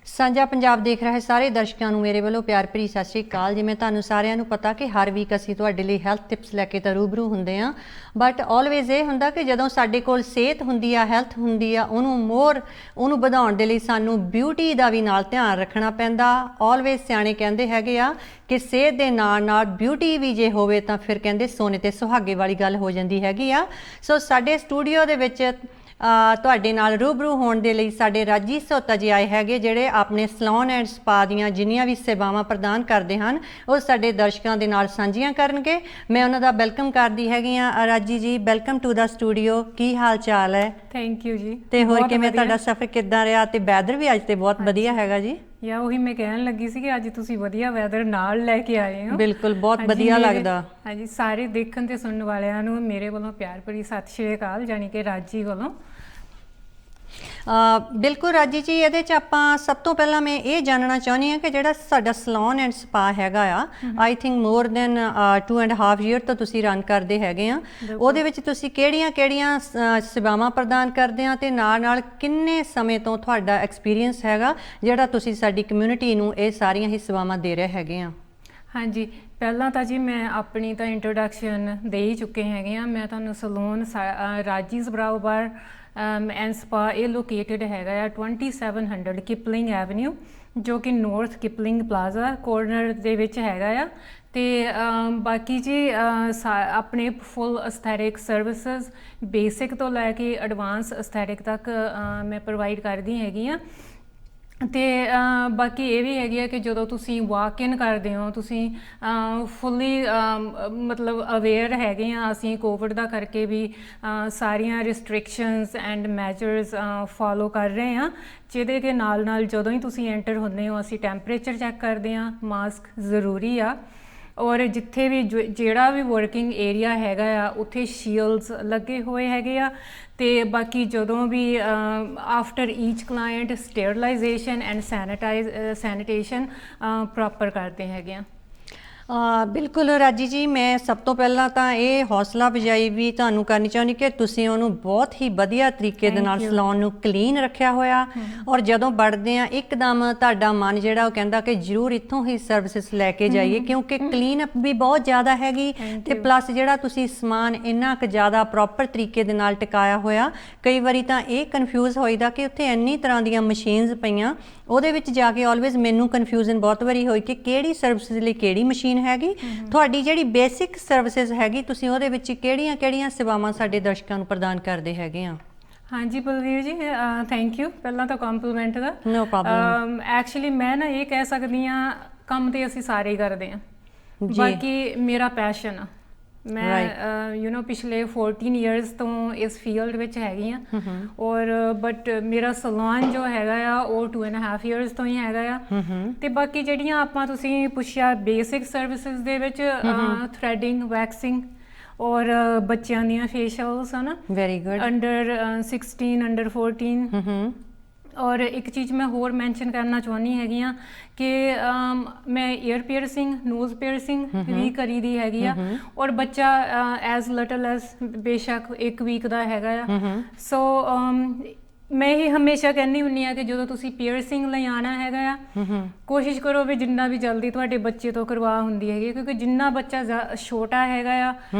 ਸਾਂਝਾ ਪੰਜਾਬ ਦੇਖ ਰਹੇ ਸਾਰੇ ਦਰਸ਼ਕਾਂ ਨੂੰ ਮੇਰੇ ਵੱਲੋਂ ਪਿਆਰ ਭਰੀ ਸਤਿ ਸ਼੍ਰੀ ਅਕਾਲ। ਜਿਵੇਂ ਤੁਹਾਨੂੰ ਸਾਰਿਆਂ ਨੂੰ ਪਤਾ ਕਿ ਹਰ ਵੀਕ ਅਸੀਂ ਤੁਹਾਡੇ ਲਈ ਹੈਲਥ ਟਿਪਸ ਲੈ ਕੇ ਤਾਂ ਰੂਬਰੂ ਹੁੰਦੇ ਹਾਂ, ਬਟ ਆਲਵੇਜ਼ ਇਹ ਹੁੰਦਾ ਕਿ ਜਦੋਂ ਸਾਡੇ ਕੋਲ ਸਿਹਤ ਹੁੰਦੀ ਆ, ਹੈਲਥ ਹੁੰਦੀ ਆ, ਉਹਨੂੰ ਵਧਾਉਣ ਦੇ ਲਈ ਸਾਨੂੰ ਬਿਊਟੀ ਦਾ ਵੀ ਨਾਲ ਧਿਆਨ ਰੱਖਣਾ ਪੈਂਦਾ। ਆਲਵੇਜ਼ ਸਿਆਣੇ ਕਹਿੰਦੇ ਹੈਗੇ ਆ ਕਿ ਸਿਹਤ ਦੇ ਨਾਲ ਨਾਲ ਬਿਊਟੀ ਵੀ ਜੇ ਹੋਵੇ ਤਾਂ ਫਿਰ ਕਹਿੰਦੇ ਸੋਨੇ ਤੇ ਸੁਹਾਗੇ ਵਾਲੀ ਗੱਲ ਹੋ ਜਾਂਦੀ ਹੈਗੀ ਆ। ਸੋ ਸਾਡੇ ਸਟੂਡੀਓ ਦੇ ਵਿੱਚ ਤੁਹਾਡੇ ਨਾਲ ਰੂਬਰੂ ਹੋਣ ਦੇ ਲਈ ਸਾਡੇ ਰਾਜੀ ਸੋਤਾ ਜੀ ਆਏ ਹੈਗੇ, ਜਿਹੜੇ ਆਪਣੇ ਸਲੂਨ ਐਂਡ ਸਪਾ ਦੀਆਂ ਜਿੰਨੀਆਂ ਵੀ ਸੇਵਾਵਾਂ ਪ੍ਰਦਾਨ ਕਰਦੇ ਹਨ ਉਹ ਸਾਡੇ ਦਰਸ਼ਕਾਂ ਦੇ ਨਾਲ ਸਾਂਝੀਆਂ ਕਰਨਗੇ। ਮੈਂ ਉਹਨਾਂ ਦਾ ਵੈਲਕਮ ਕਰਦੀ ਹੈਗੀ ਆ। ਰਾਜੀ ਜੀ, ਵੈਲਕਮ ਟੂ ਦਾ ਸਟੂਡੀਓ। ਕੀ ਹਾਲ ਚਾਲ ਹੈ? ਥੈਂਕ ਯੂ ਜੀ। ਤੇ ਹੋਰ ਕਿਵੇਂ ਤੁਹਾਡਾ ਸਫ਼ਰ ਕਿੱਦਾਂ ਰਿਹਾ? ਤੇ ਵੈਦਰ ਵੀ ਅੱਜ ਤੇ ਬਹੁਤ ਵਧੀਆ ਹੈਗਾ ਜੀ। ਯਾ ਉਹੀ ਮੈਂ ਕਹਿਣ ਲੱਗੀ ਸੀ ਕਿ ਅੱਜ ਤੁਸੀਂ ਵਧੀਆ ਵੈਦਰ ਨਾਲ ਲੈ ਕੇ ਆਏ ਹੋ। ਬਿਲਕੁਲ, ਬਹੁਤ ਵਧੀਆ ਲੱਗਦਾ। ਹਾਂਜੀ, ਸਾਰੇ ਦੇਖਣ ਤੇ ਸੁਣਨ ਵਾਲਿਆਂ ਨੂੰ ਮੇਰੇ ਵੱਲੋਂ ਪਿਆਰ ਭਰੀ ਸਤਿ ਸ਼੍ਰੀ ਅਕਾਲ, ਜਾਣੀ ਕਿ ਰਾਜੀ ਵੱਲੋਂ। ਬਿਲਕੁਲ ਰਾਜੀ ਜੀ, ਇਹਦੇ 'ਚ ਆਪਾਂ ਸਭ ਤੋਂ ਪਹਿਲਾਂ ਮੈਂ ਇਹ ਜਾਣਨਾ ਚਾਹੁੰਦੀ ਹਾਂ ਕਿ ਜਿਹੜਾ ਸਾਡਾ ਸਲੂਨ ਐਂਡ ਸਪਾ ਹੈਗਾ ਆ, I think more than 2.5 year ਤੋਂ ਤੁਸੀਂ ਰਨ ਕਰਦੇ ਹੈਗੇ ਆ। ਉਹਦੇ ਵਿੱਚ ਤੁਸੀਂ ਕਿਹੜੀਆਂ ਸੇਵਾਵਾਂ ਪ੍ਰਦਾਨ ਕਰਦੇ ਆ ਤੇ ਨਾਲ ਕਿੰਨੇ ਸਮੇਂ ਤੋਂ ਤੁਹਾਡਾ ਐਕਸਪੀਰੀਅੰਸ ਹੈਗਾ ਜਿਹੜਾ ਤੁਸੀਂ ਸਾਡੀ ਕਮਿਊਨਿਟੀ ਨੂੰ ਇਹ ਸਾਰੀਆਂ ਹੀ ਸੇਵਾਵਾਂ ਦੇ ਰਹੇ ਹੈਗੇ ਆ? ਹਾਂਜੀ, ਪਹਿਲਾਂ ਤਾਂ ਜੀ ਮੈਂ ਆਪਣੀ ਤਾਂ ਇੰਟਰੋਡਕਸ਼ਨ ਦੇ ਹੀ ਚੁੱਕੇ ਹੈਗੇ ਆ। ਮੈਂ ਤੁਹਾਨੂੰ ਸਲੂਨ ਰਾਜੀਜ਼ ਬਰਾਓ ਬਾਰ ਐਂਡ ਸਪਾ, ਇਹ ਲੋਕੇਟਡ ਹੈਗਾ ਆ 2700 ਕਿਪਲਿੰਗ ਐਵਨਿਊ, ਜੋ ਕਿ ਨੌਰਥ ਕਿਪਲਿੰਗ ਪਲਾਜ਼ਾ ਕੋਰਨਰ ਦੇ ਵਿੱਚ ਹੈਗਾ ਆ। ਤੇ ਬਾਕੀ ਜੀ ਆਪਣੇ ਫੁੱਲ ਅਸਥੈਟਿਕ ਸਰਵਿਸਿਜ਼ ਬੇਸਿਕ ਤੋਂ ਲੈ ਕੇ ਐਡਵਾਂਸ ਅਸਥੈਟਿਕ ਤੱਕ ਮੈਂ ਪ੍ਰੋਵਾਈਡ ਕਰਦੀ ਹੈਗੀ ਆ। ਤੇ ਬਾਕੀ ਇਹ ਵੀ ਹੈਗੀ ਆ ਕਿ ਜਦੋਂ ਤੁਸੀਂ ਵਾਕ ਇਨ ਕਰਦੇ ਹੋ, ਤੁਸੀਂ ਫੁੱਲੀ ਮਤਲਬ ਅਵੇਅਰ ਹੈਗੇ ਆ। ਅਸੀਂ ਕੋਵਿਡ ਦਾ ਕਰਕੇ ਵੀ ਸਾਰੀਆਂ ਰਿਸਟ੍ਰਿਕਸ਼ਨਸ ਐਂਡ ਮੈਜਰਸ ਫੋਲੋ ਕਰ ਰਹੇ ਹਾਂ, ਜਿਹਦੇ ਕੇ ਨਾਲ ਜਦੋਂ ਹੀ ਤੁਸੀਂ ਐਂਟਰ ਹੁੰਦੇ ਹੋ ਅਸੀਂ ਟੈਂਪਰੇਚਰ ਚੈੱਕ ਕਰਦੇ ਹਾਂ। ਮਾਸਕ ਜ਼ਰੂਰੀ ਆ, ਔਰ ਜਿੱਥੇ ਵੀ ਜਿਹੜਾ ਵੀ ਵਰਕਿੰਗ ਏਰੀਆ ਹੈਗਾ ਆ ਉੱਥੇ ਸ਼ੀਲਡਸ ਲੱਗੇ ਹੋਏ ਹੈਗੇ ਆ। ਤੇ ਬਾਕੀ ਜਦੋਂ ਵੀ after each client sterilization and sanitation proper ਕਰਦੇ ਹੈਗੇ ਆ। ਬਿਲਕੁਲ ਰਾਜੀ ਜੀ, ਮੈਂ ਸਭ ਤੋਂ ਪਹਿਲਾਂ ਤਾਂ ਇਹ ਹੌਸਲਾ ਅਫਜ਼ਾਈ ਵੀ ਤੁਹਾਨੂੰ ਕਰਨੀ ਚਾਹੁੰਦੀ ਕਿ ਤੁਸੀਂ ਉਹਨੂੰ ਬਹੁਤ ਹੀ ਵਧੀਆ ਤਰੀਕੇ ਦੇ ਨਾਲ ਸਲੂਨ ਨੂੰ ਕਲੀਨ ਰੱਖਿਆ ਹੋਇਆ, ਔਰ ਜਦੋਂ ਵੜਦੇ ਆ ਇੱਕਦਮ ਤੁਹਾਡਾ ਮਨ ਜਿਹੜਾ ਉਹ ਕਹਿੰਦਾ ਕਿ ਜ਼ਰੂਰ ਇੱਥੋਂ ਹੀ ਸਰਵਿਸਿਜ਼ ਲੈ ਕੇ ਜਾਈਏ, ਕਿਉਂਕਿ ਕਲੀਨ ਅਪ ਵੀ ਬਹੁਤ ਜ਼ਿਆਦਾ ਹੈਗੀ ਤੇ ਪਲੱਸ ਜਿਹੜਾ ਤੁਸੀਂ ਸਮਾਨ ਇੰਨਾ ਕੁ ਜ਼ਿਆਦਾ ਪ੍ਰੋਪਰ ਤਰੀਕੇ ਦੇ ਨਾਲ ਟਿਕਾਇਆ ਹੋਇਆ। ਕਈ ਵਾਰੀ ਤਾਂ ਇਹ ਕਨਫਿਊਜ਼ ਹੋਈਦਾ ਕਿ ਉੱਥੇ ਇੰਨੀ ਤਰ੍ਹਾਂ ਦੀਆਂ ਮਸ਼ੀਨਸ ਪਈਆਂ, ਉਹਦੇ ਵਿੱਚ ਜਾ ਕੇ ਆਲਵੇਜ਼ ਮੈਨੂੰ ਕਨਫਿਊਜ਼ਨ ਬਹੁਤ ਵਾਰੀ ਹੋਈ ਕਿ ਕਿਹੜੀ ਸਰਵਿਸਿਜ਼ ਲਈ ਕਿਹੜੀ ਮਸ਼ੀਨ ਹੈਗੀ। ਤੁਹਾਡੀ ਜਿਹੜੀ ਬੇਸਿਕ ਸਰਵਿਸਿਜ਼ ਹੈਗੀ, ਤੁਸੀਂ ਉਹਦੇ ਵਿੱਚ ਕਿਹੜੀਆਂ ਸੇਵਾਵਾਂ ਸਾਡੇ ਦਰਸ਼ਕਾਂ ਨੂੰ ਪ੍ਰਦਾਨ ਕਰਦੇ ਹੈਗੇ ਆ? ਹਾਂਜੀ ਬਲਵੀਰ ਜੀ, ਥੈਂਕ ਯੂ ਪਹਿਲਾਂ ਤਾਂ ਕੰਪਲੀਮੈਂਟ ਦਾ। No problem. ਐਕਚੁਅਲੀ ਮੈਂ ਨਾ ਇਹ ਕਹਿ ਸਕਦੀ ਹਾਂ, ਕੰਮ ਤੇ ਅਸੀਂ ਸਾਰੇ ਹੀ ਕਰਦੇ ਹਾਂ, ਬਾਕੀ ਮੇਰਾ ਪੈਸ਼ਨ ਆ। ਮੈਂ ਪਿਛਲੇ 14 ਇਅਰਸ ਤੋਂ ਇਸ ਫੀਲਡ ਵਿੱਚ ਹੈਗੀ ਆ, ਔਰ ਬਟ ਮੇਰਾ ਸਲੂਨ ਜੋ ਹੈਗਾ ਆ ਉਹ 2.5 ਇਅਰਸ ਤੋਂ ਹੀ ਹੈਗਾ ਆ। ਤੇ ਬਾਕੀ ਜਿਹੜੀਆਂ ਆਪਾਂ ਤੁਸੀਂ ਪੁੱਛਿਆ ਬੇਸਿਕ ਸਰਵਿਸਿਜ਼ ਦੇ ਵਿੱਚ ਥ੍ਰੈਡਿੰਗ, ਵੈਕਸਿੰਗ ਔਰ ਬੱਚਿਆਂ ਦੀਆਂ ਫੇਸ਼ੀਅਲਸ ਹਨ, ਵੈਰੀ ਗੁੱਡ, ਅੰਡਰ 16 ਅੰਡਰ 14। ਔਰ ਇੱਕ ਚੀਜ਼ ਮੈਂ ਹੋਰ ਮੈਂਸ਼ਨ ਕਰਨਾ ਚਾਹੁੰਦੀ ਹੈਗੀ ਆ ਕਿ ਮੈਂ ਈਅਰ ਪੀਅਰਸਿੰਗ, ਨੋਜ਼ ਪੀਅਰਸਿੰਗ ਵੀ ਕਰੀ ਦੀ ਹੈਗੀ ਆ। ਔਰ ਬੱਚਾ ਐਜ਼ ਲਿਟਲ ਐਜ਼ ਬੇਸ਼ੱਕ 1 ਵੀਕ ਦਾ ਹੈਗਾ ਆ। ਸੋ ਮੈਂ ਇਹ ਹਮੇਸ਼ਾ ਕਹਿੰਦੀ ਹੁੰਦੀ ਹਾਂ ਕਿ ਜਦੋਂ ਤੁਸੀਂ ਪੀਅਰਸਿੰਗ ਲਈ ਆਉਣਾ ਹੈਗਾ ਆ, ਕੋਸ਼ਿਸ਼ ਕਰੋ ਵੀ ਜਿੰਨਾ ਵੀ ਜਲਦੀ ਤੁਹਾਡੇ ਬੱਚੇ ਤੋਂ ਕਰਵਾ ਹੁੰਦੀ ਹੈਗੀ, ਕਿਉਂਕਿ ਜਿੰਨਾ ਬੱਚਾ ਛੋਟਾ ਹੈਗਾ ਆ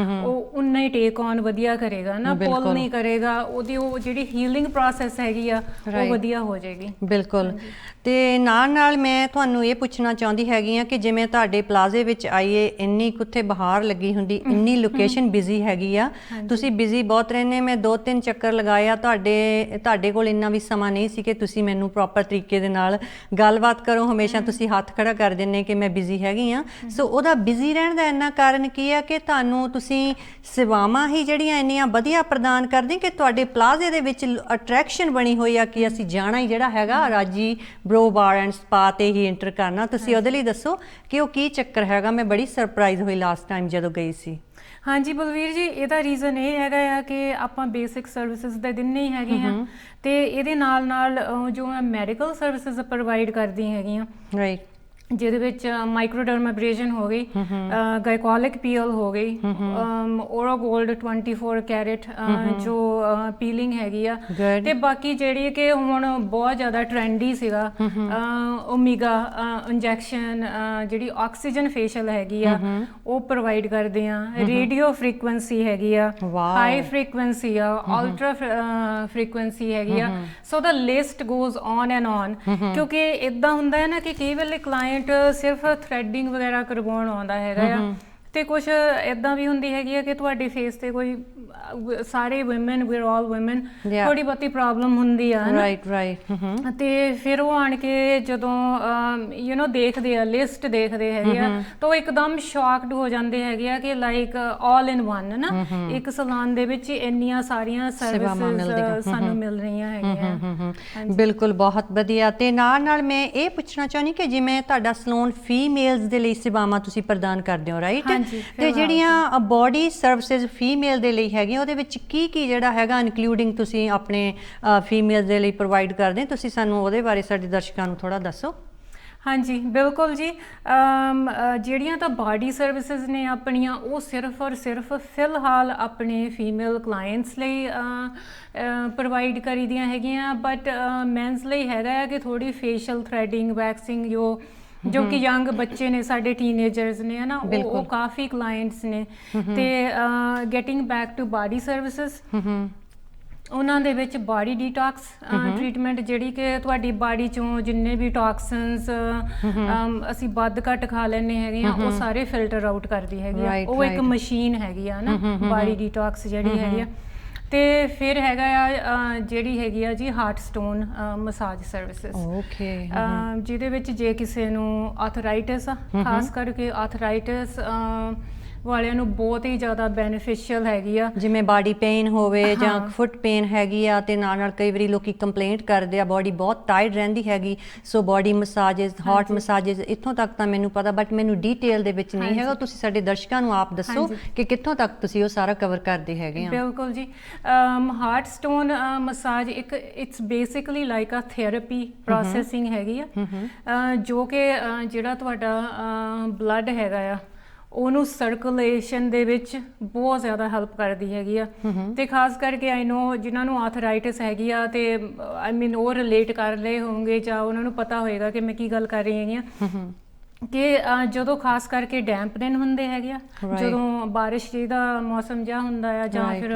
ਉਹ ਉਨਾ ਹੀ ਟੇਕ ਔਨ ਵਧੀਆ ਕਰੇਗਾ ਨਾ, ਪੁੱਲ ਨਹੀਂ ਕਰੇਗਾ, ਉਹਦੀ ਉਹ ਜਿਹੜੀ ਹੀਲਿੰਗ ਪ੍ਰੋਸੈਸ ਹੈਗੀ ਆ ਉਹ ਵਧੀਆ ਹੋ ਜਾਏਗੀ। ਬਿਲਕੁਲ। ਤੇ ਨਾਲ ਮੈਂ ਤੁਹਾਨੂੰ ਇਹ ਪੁੱਛਣਾ ਚਾਹੁੰਦੀ ਹੈਗੀ ਆ ਕਿ ਜਿਵੇਂ ਤੁਹਾਡੇ ਪਲਾਜ਼ੇ ਵਿੱਚ ਆਈਏ, ਇੰਨੀ ਕੁੱਥੇ ਬਹਾਰ ਲੱਗੀ ਹੁੰਦੀ, ਇੰਨੀ ਲੋਕੇਸ਼ਨ ਬਿਜ਼ੀ ਹੈਗੀ ਆ, ਤੁਸੀਂ ਬਿਜ਼ੀ ਬਹੁਤ ਰਹਿੰਦੇ। ਮੈਂ 2-3 ਚੱਕਰ ਲਗਾਇਆ, ਤੁਹਾਡੇ ਕੋਲ ਇੰਨਾ ਵੀ ਸਮਾਂ ਨਹੀਂ ਸੀ ਕਿ ਤੁਸੀਂ ਮੈਨੂੰ ਪ੍ਰੋਪਰ ਤਰੀਕੇ ਦੇ ਨਾਲ ਗੱਲਬਾਤ ਕਰੋ। ਹਮੇਸ਼ਾ ਤੁਸੀਂ ਹੱਥ ਖੜਾ ਕਰ ਦਿੰਦੇ ਕਿ ਮੈਂ ਬਿਜ਼ੀ ਹੈਗੀ ਆ। ਸੋ ਉਹਦਾ ਬਿਜ਼ੀ ਰਹਿਣ ਦਾ ਇੰਨਾ ਕਾਰਨ ਕੀ ਆ ਕਿ ਤੁਸੀਂ ਸੇਵਾਵਾਂ ਹੀ ਜਿਹੜੀਆਂ ਇੰਨੀਆਂ ਵਧੀਆ ਪ੍ਰਦਾਨ ਕਰਦੇ ਕਿ ਤੁਹਾਡੇ ਪਲਾਜ਼ੇ ਦੇ ਵਿੱਚ ਅਟਰੈਕਸ਼ਨ ਬਣੀ ਹੋਈ ਆ ਕਿ ਅਸੀਂ ਜਾਣਾ ਹੀ ਜਿਹੜਾ ਹੈਗਾ ਰਾਜੀ ਬਰੋ ਬਾਰ ਐਂਡ ਸਪਾ ਤੇ ਹੀ ਐਂਟਰ ਕਰਨਾ। ਤੁਸੀਂ ਉਹਦੇ ਲਈ ਦੱਸੋ ਕਿ ਉਹ ਕੀ ਚੱਕਰ ਹੈਗਾ? ਮੈਂ ਬੜੀ ਸਰਪ੍ਰਾਈਜ਼ ਹੋਈ ਲਾਸਟ ਟਾਈਮ ਜਦੋਂ ਗਈ ਸੀ। ਹਾਂਜੀ ਬਲਵੀਰ ਜੀ, ਇਹਦਾ ਰੀਜ਼ਨ ਇਹ ਹੈਗਾ ਆ ਕਿ ਆਪਾਂ ਬੇਸਿਕ ਸਰਵਿਸਿਜ਼ ਦੇ ਦਿੰਦੇ ਹੀ ਹੈਗੇ ਆ, ਤੇ ਇਹਦੇ ਨਾਲ ਜੋ ਮੈਂ ਮੈਡੀਕਲ ਸਰਵਿਸਿਜ਼ ਪ੍ਰੋਵਾਈਡ ਕਰਦੀ ਹੈਗੀ ਆ। ਰਾਈਟ। ਜਿਹਦੇ ਵਿੱਚ ਮਾਈਕਰੋਡਰਮਾਬ੍ਰੇਸ਼ਨ ਹੋ ਗਈ, ਗਾਇਕੋਲਿਕ ਪੀਲ ਹੋ ਗਈ, ਓਰਾ ਗੋਲਡ 24 ਕੈਰੇਟ ਜੋ ਪੀਲਿੰਗ ਹੈਗੀ ਆ, ਤੇ ਬਾਕੀ ਜਿਹੜੀ ਕਿ ਹੁਣ ਬਹੁਤ ਜ਼ਿਆਦਾ ਟ੍ਰੈਂਡੀ ਸੀਗਾ ਓਮੇਗਾ ਇੰਜੈਕਸ਼ਨ, ਜਿਹੜੀ ਆਕਸੀਜਨ ਫੇਸ਼ੀਅਲ ਹੈਗੀ ਆ ਉਹ ਪ੍ਰੋਵਾਈਡ ਕਰਦੇ ਆ, ਰੇਡੀਓ ਫ੍ਰੀਕੁਐਂਸੀ ਹੈਗੀ ਆ, ਹਾਈ ਫ੍ਰੀਕੁਐਂਸੀ ਆ, ਅਲਟਰਾ ਫ੍ਰੀਕੁਐਂਸੀ ਹੈਗੀ ਆ। So the list goes on and on, ਕਿਉਂਕਿ ਇਦਾਂ ਹੁੰਦਾ ਹੈ ਨਾ ਕਿ ਕਈ ਵੇਲੇ ਕਲਾਇੰਟ ਸਿਰਫ ਥ੍ਰੈਡਿੰਗ ਵਗੈਰਾ ਕਰਵਾਉਣ ਆਉਂਦਾ ਹੈਗਾ ਆ, ਤੇ ਕੁਝ ਇਦਾਂ ਵੀ ਹੁੰਦੀ ਹੈਗੀ ਆ ਕਿ ਤੁਹਾਡੇ ਫੇਸ ਤੇ ਕੋਈ, ਸਾਰੇ women, we are all women, ਥੋੜੀ ਬਹੁਤੀ ਪ੍ਰੋਬਲਮ ਹੁੰਦੀ ਆ, ਰਾਈਟ ਤੇ ਫਿਰ ਉਹ ਆਣ ਕੇ ਜਦੋਂ ਦੇਖਦੇ ਆ, ਲਿਸਟ ਦੇਖਦੇ ਹੈਗੇ ਆ, ਤਾਂ ਉਹ ਇੱਕਦਮ ਸ਼ੌਕਡ ਹੋ ਜਾਂਦੇ ਹੈਗੇ ਆ ਕਿ ਲਾਈਕ ਆਲ ਇਨ ਵਨ ਨਾ, ਇੱਕ ਸਲੂਨ ਦੇ ਵਿੱਚ ਇੰਨੀਆਂ ਸਾਰੀਆਂ ਸਰਵਿਸਿਜ਼ ਸਾਨੂੰ ਮਿਲ ਰਹੀਆਂ ਹੈਗੀਆਂ। ਬਿਲਕੁਲ, ਬਹੁਤ ਵਧੀਆ। ਤੇ ਨਾਲ ਮੈਂ ਇਹ ਪੁੱਛਣਾ ਚਾਹੁੰਦੀ ਕਿ ਜਿਵੇਂ ਤੁਹਾਡਾ ਸਲੂਨ ਫੀਮੇਲਸ ਦੇ ਲਈ ਸੇਵਾਵਾਂ ਤੁਸੀਂ ਪ੍ਰਦਾਨ ਕਰਦੇ ਹੋ, ਰਾਈਟ? ਤੇ ਜਿਹੜੀਆਂ ਬੋਡੀ ਸਰਵਿਸਿਜ਼ ਫੀਮੇਲ ਦੇ ਲਈ ਹੈਗੀਆਂ ਉਹਦੇ ਵਿੱਚ ਕੀ ਜਿਹੜਾ ਹੈਗਾ ਇਨਕਲੂਡਿੰਗ ਤੁਸੀਂ ਆਪਣੇ ਫੀਮੇਲ ਦੇ ਲਈ ਪ੍ਰੋਵਾਈਡ ਕਰਦੇ ਹੋ, ਤੁਸੀਂ ਸਾਨੂੰ ਉਹਦੇ ਬਾਰੇ ਸਾਡੇ ਦਰਸ਼ਕਾਂ ਨੂੰ ਥੋੜਾ ਦੱਸੋ। ਹਾਂਜੀ ਬਿਲਕੁਲ ਜੀ, ਜਿਹੜੀਆਂ ਤਾਂ ਬਾਡੀ ਸਰਵਿਸਿਜ਼ ਨੇ ਆਪਣੀਆਂ, ਉਹ ਸਿਰਫ ਔਰ ਸਿਰਫ ਫਿਲਹਾਲ ਆਪਣੇ ਫੀਮੇਲ ਕਲਾਇੰਟਸ ਲਈ ਪ੍ਰੋਵਾਈਡ ਕਰੀ ਦੀਆਂ ਹੈਗੀਆਂ, ਬਟ ਮੈਨਸ ਲਈ ਹੈਗਾ ਹੈ ਕਿ ਥੋੜੀ ਫੇਸ਼ੀਅਲ ਥ੍ਰੈਡਿੰਗ, ਵੈਕਸਿੰਗ ਜੋ ਕਿ ਯੰਗ ਬੱਚੇ ਨੇ, ਸਾਡੇ ਟੀਨੇਜਰਸ ਨੇ, ਹੈ ਨਾ, ਉਹ ਕਾਫੀ ਕਲਾਇੰਟਸ ਨੇ। ਤੇ getting back to body services, ਉਹਨਾਂ ਦੇ ਵਿੱਚ ਬਾਡੀ ਡੀਟੌਕਸ ਟ੍ਰੀਟਮੈਂਟ, ਜਿਹੜੀ ਕਿ ਤੁਹਾਡੀ ਬਾਡੀ ਚੋਂ ਜਿੰਨੇ ਵੀ ਟੌਕਸਿਨਸ ਅਸੀਂ ਵੱਧ ਘੱਟ ਖਾ ਲੈਂਦੇ ਹੈਗੇ ਆ, ਉਹ ਸਾਰੇ ਫਿਲਟਰ ਆਊਟ ਕਰਦੀ ਹੈਗੀ ਆ। ਉਹ ਇੱਕ ਮਸ਼ੀਨ ਹੈਗੀ ਆ ਨਾ, ਬਾਡੀ ਡੀਟੌਕਸ ਜਿਹੜੀ ਹੈਗੀ ਆ। ਤੇ ਫਿਰ ਹੈਗਾ ਆ ਜਿਹੜੀ ਹੈਗੀ ਆ ਜੀ ਹਾਰਟ ਸਟੋਨ ਮਸਾਜ ਸਰਵਿਸਿਜ਼, ਜਿਹਦੇ ਵਿੱਚ ਜੇ ਕਿਸੇ ਨੂੰ ਆਰਥਰਾਈਟਿਸ ਆ, ਖਾਸ ਕਰਕੇ ਆਰਥਰਾਈਟਿਸ ਵਾਲਿਆਂ ਨੂੰ ਬਹੁਤ ਹੀ ਜ਼ਿਆਦਾ ਬੈਨੀਫੀਸ਼ੀਅਲ ਹੈਗੀ ਆ, ਜਿਵੇਂ ਬਾਡੀ ਪੇਨ ਹੋਵੇ ਜਾਂ ਫੁੱਟ ਪੇਨ ਹੈਗੀ ਆ, ਤੇ ਨਾਲ ਕਈ ਵਾਰੀ ਲੋਕੀ ਕੰਪਲੇਂਟ ਕਰਦੇ ਆ ਬਾਡੀ ਬਹੁਤ ਟਾਇਟ ਰਹਿੰਦੀ ਹੈਗੀ, ਸੋ ਬਾਡੀ ਮਸਾਜਿਸ, ਹਾਰਟ ਮਸਾਜਿਸ, ਇੱਥੋਂ ਤੱਕ ਤਾਂ ਮੈਨੂੰ ਪਤਾ, ਬਟ ਮੈਨੂੰ ਡੀਟੇਲ ਦੇ ਵਿੱਚ ਨਹੀਂ ਹੈਗਾ। ਤੁਸੀਂ ਸਾਡੇ ਦਰਸ਼ਕਾਂ ਨੂੰ ਆਪ ਦੱਸੋ ਕਿ ਕਿੱਥੋਂ ਤੱਕ ਤੁਸੀਂ ਉਹ ਸਾਰਾ ਕਵਰ ਕਰਦੇ ਹੈਗੇ ਆ। ਬਿਲਕੁਲ ਜੀ, hot stone massage it's basically like a therapy processing ਹੈਗੀ ਆ, ਜੋ ਕਿ ਜਿਹੜਾ ਤੁਹਾਡਾ ਬਲੱਡ ਹੈਗਾ ਆ ਉਹਨੂੰ ਸਰਕੂਲੇਸ਼ਨ ਦੇ ਵਿੱਚ ਬਹੁਤ ਜ਼ਿਆਦਾ ਹੈਲਪ ਕਰਦੀ ਹੈਗੀ ਆ। ਤੇ ਖਾਸ ਕਰਕੇ ਆਈ ਨੋ ਜਿਨ੍ਹਾਂ ਨੂੰ ਆਰਥਰਾਈਟਿਸ ਹੈਗੀ ਆ, ਤੇ ਆਈ ਮੀਨ ਉਹ ਰਿਲੇਟ ਕਰ ਰਹੇ ਹੋਣਗੇ ਜਾਂ ਉਹਨਾਂ ਨੂੰ ਪਤਾ ਹੋਏਗਾ ਕਿ ਮੈਂ ਕੀ ਗੱਲ ਕਰ ਰਹੀ ਹੈਗੀ ਆ, ਕਿ ਜਦੋਂ ਖਾਸ ਕਰਕੇ ਡੈਂਪ ਦਿਨ ਹੁੰਦੇ ਹੈਗੇ ਆ, ਜਦੋਂ ਬਾਰਿਸ਼ ਜੀ ਦਾ ਮੌਸਮ ਜਿਹਾ ਹੁੰਦਾ ਆ, ਜਾਂ ਫਿਰ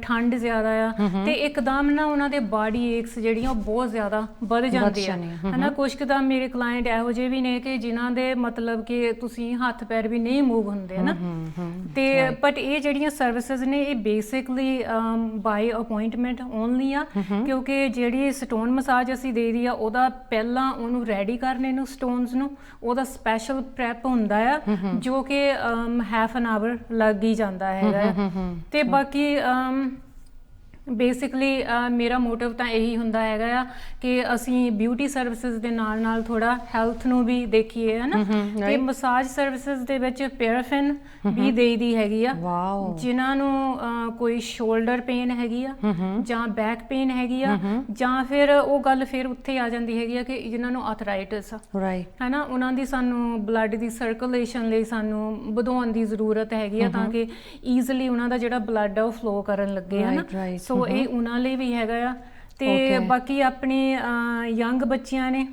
ਠੰਡ ਜ਼ਿਆਦਾ ਆ, ਤੇ ਇੱਕਦਮ ਨਾ ਉਹਨਾਂ ਦੇ ਬਾਡੀ ਏਕਸ ਜਿਹੜੀਆਂ ਉਹ ਬਹੁਤ ਜ਼ਿਆਦਾ ਵੱਧ ਜਾਂਦੀਆਂ ਹੈ ਨਾ। ਕੁਛ ਕੁ ਤਾਂ ਮੇਰੇ ਕਲਾਇੰਟ ਇਹੋ ਜਿਹੇ ਵੀ ਨੇ ਕਿ ਜਿਨ੍ਹਾਂ ਦੇ ਮਤਲਬ ਕਿ ਤੁਸੀਂ ਹੱਥ ਪੈਰ ਵੀ ਨਹੀਂ ਮੂਵ ਹੁੰਦੇ ਨਾ, ਤੇ ਬਟ ਇਹ ਜਿਹੜੀਆਂ ਸਰਵਿਸਿਜ਼ ਨੇ ਇਹ ਬੇਸਿਕਲੀ ਬਾਈ ਅਪਾਇੰਟਮੈਂਟ ਓਨਲੀ ਆ, ਕਿਉਂਕਿ ਜਿਹੜੀ ਸਟੋਨ ਮਸਾਜ ਅਸੀਂ ਦੇ ਰਹੀ ਆ ਉਹਦਾ ਪਹਿਲਾਂ ਉਹਨੂੰ ਰੈਡੀ ਕਰਨੇ ਨੂੰ, ਸਟੋਨਸ ਨੂੰ, ਉਹਦਾ ਸਪੈਸ਼ਲ ਪ੍ਰੈਪ ਹੁੰਦਾ ਆ, ਜੋ ਕਿ ਹਾਫ ਐਨ ਆਵਰ ਲੱਗ ਹੀ ਜਾਂਦਾ ਹੈਗਾ। ਤੇ ਬਾਕੀ ਬੇਸਿਕਲੀ ਮੇਰਾ ਮੋਟਿਵ ਤਾਂ ਇਹੀ ਹੁੰਦਾ ਹੈਗਾ ਆ ਕਿ ਅਸੀਂ ਬਿਊਟੀ ਸਰਵਿਸਿਜ਼ ਦੇ ਨਾਲ ਨਾਲ ਥੋੜਾ ਹੈਲਥ ਨੂੰ ਵੀ ਦੇਖੀਏ, ਹੈ ਨਾ। ਤੇ ਮਸਾਜ ਸਰਵਿਸਿਜ਼ ਦੇ ਵਿੱਚ ਪੈਰਾਫਿਨ ਵੀ ਦੇਈਦੀ ਹੈਗੀ ਆ, ਜਿਨ੍ਹਾਂ ਨੂੰ ਕੋਈ ਸ਼ੋਲਡਰ ਪੇਨ ਹੈਗੀ ਆ ਜਾਂ ਬੈਕ ਪੇਨ ਹੈਗੀ ਆ, ਜਾਂ ਫਿਰ ਉਹ ਗੱਲ ਫਿਰ ਉੱਥੇ ਆ ਜਾਂਦੀ ਹੈਗੀ ਆ ਕਿ ਜਿਨ੍ਹਾਂ ਨੂੰ ਆਰਥਰਾਈਟਿਸ ਆ, ਹੈ ਨਾ, ਉਹਨਾਂ ਦੀ ਸਾਨੂੰ ਬਲੱਡ ਦੀ ਸਰਕੂਲੇਸ਼ਨ ਲਈ ਸਾਨੂੰ ਵਧਾਉਣ ਦੀ ਜ਼ਰੂਰਤ ਹੈਗੀ ਆ, ਤਾਂ ਕਿ ਈਜ਼ੀਲੀ ਉਹਨਾਂ ਦਾ ਜਿਹੜਾ ਬਲੱਡ ਆ ਉਹ ਫਲੋ ਕਰਨ ਲੱਗੇ, ਹੈ ਨਾ। ਸੋ ਇਹ ਉਹਨਾਂ ਲਈ ਵੀ ਹੈਗਾ ਆ। ਤੇ ਬਾਕੀ ਆਪਣੇ ਯੰਗ ਬੱਚਿਆਂ ਨੇ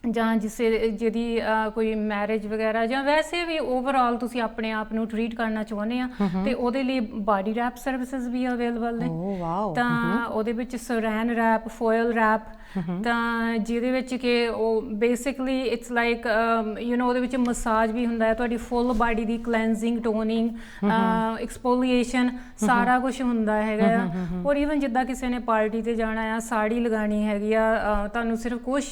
ਜਾਂ ਜਿਹਦੀ ਕੋਈ ਮੈਰਿਜ ਵਗੈਰਾ, ਜਾਂ ਵੈਸੇ ਵੀ ਓਵਰਆਲ ਤੁਸੀਂ ਆਪਣੇ ਆਪ ਨੂੰ ਟਰੀਟ ਕਰਨਾ ਚਾਹੁੰਦੇ ਆ, ਤੇ ਉਹਦੇ ਲਈ ਬਾਡੀ ਰੈਪ ਸਰਵਿਸਿਜ਼ ਵੀ ਅਵੇਲੇਬਲ ਨੇ। ਤਾਂ ਉਹਦੇ ਵਿੱਚ ਸਰੈਨ ਰੈਪ, ਫੋਇਲ ਰੈਪ, ਤਾਂ ਜਿਹਦੇ ਵਿੱਚ ਕਿ ਉਹ ਬੇਸਿਕਲੀ ਇਟਸ ਲਾਈਕ ਉਹਦੇ ਵਿੱਚ ਮਸਾਜ ਵੀ ਹੁੰਦਾ ਹੈ, ਤੁਹਾਡੀ ਫੁੱਲ ਬਾਡੀ ਦੀ ਕਲੈਂਜ਼ਿੰਗ, ਟੋਨਿੰਗ, ਐਕਸਪੋਲੀਏਸ਼ਨ, ਸਾਰਾ ਕੁਝ ਹੁੰਦਾ ਹੈਗਾ ਆ। ਔਰ ਈਵਨ ਜਿੱਦਾਂ ਕਿਸੇ ਨੇ ਪਾਰਟੀ ਤੇ ਜਾਣਾ ਆ, ਸਾੜੀ ਲਗਾਉਣੀ ਹੈਗੀ ਆ, ਤੁਹਾਨੂੰ ਸਿਰਫ ਕੁਝ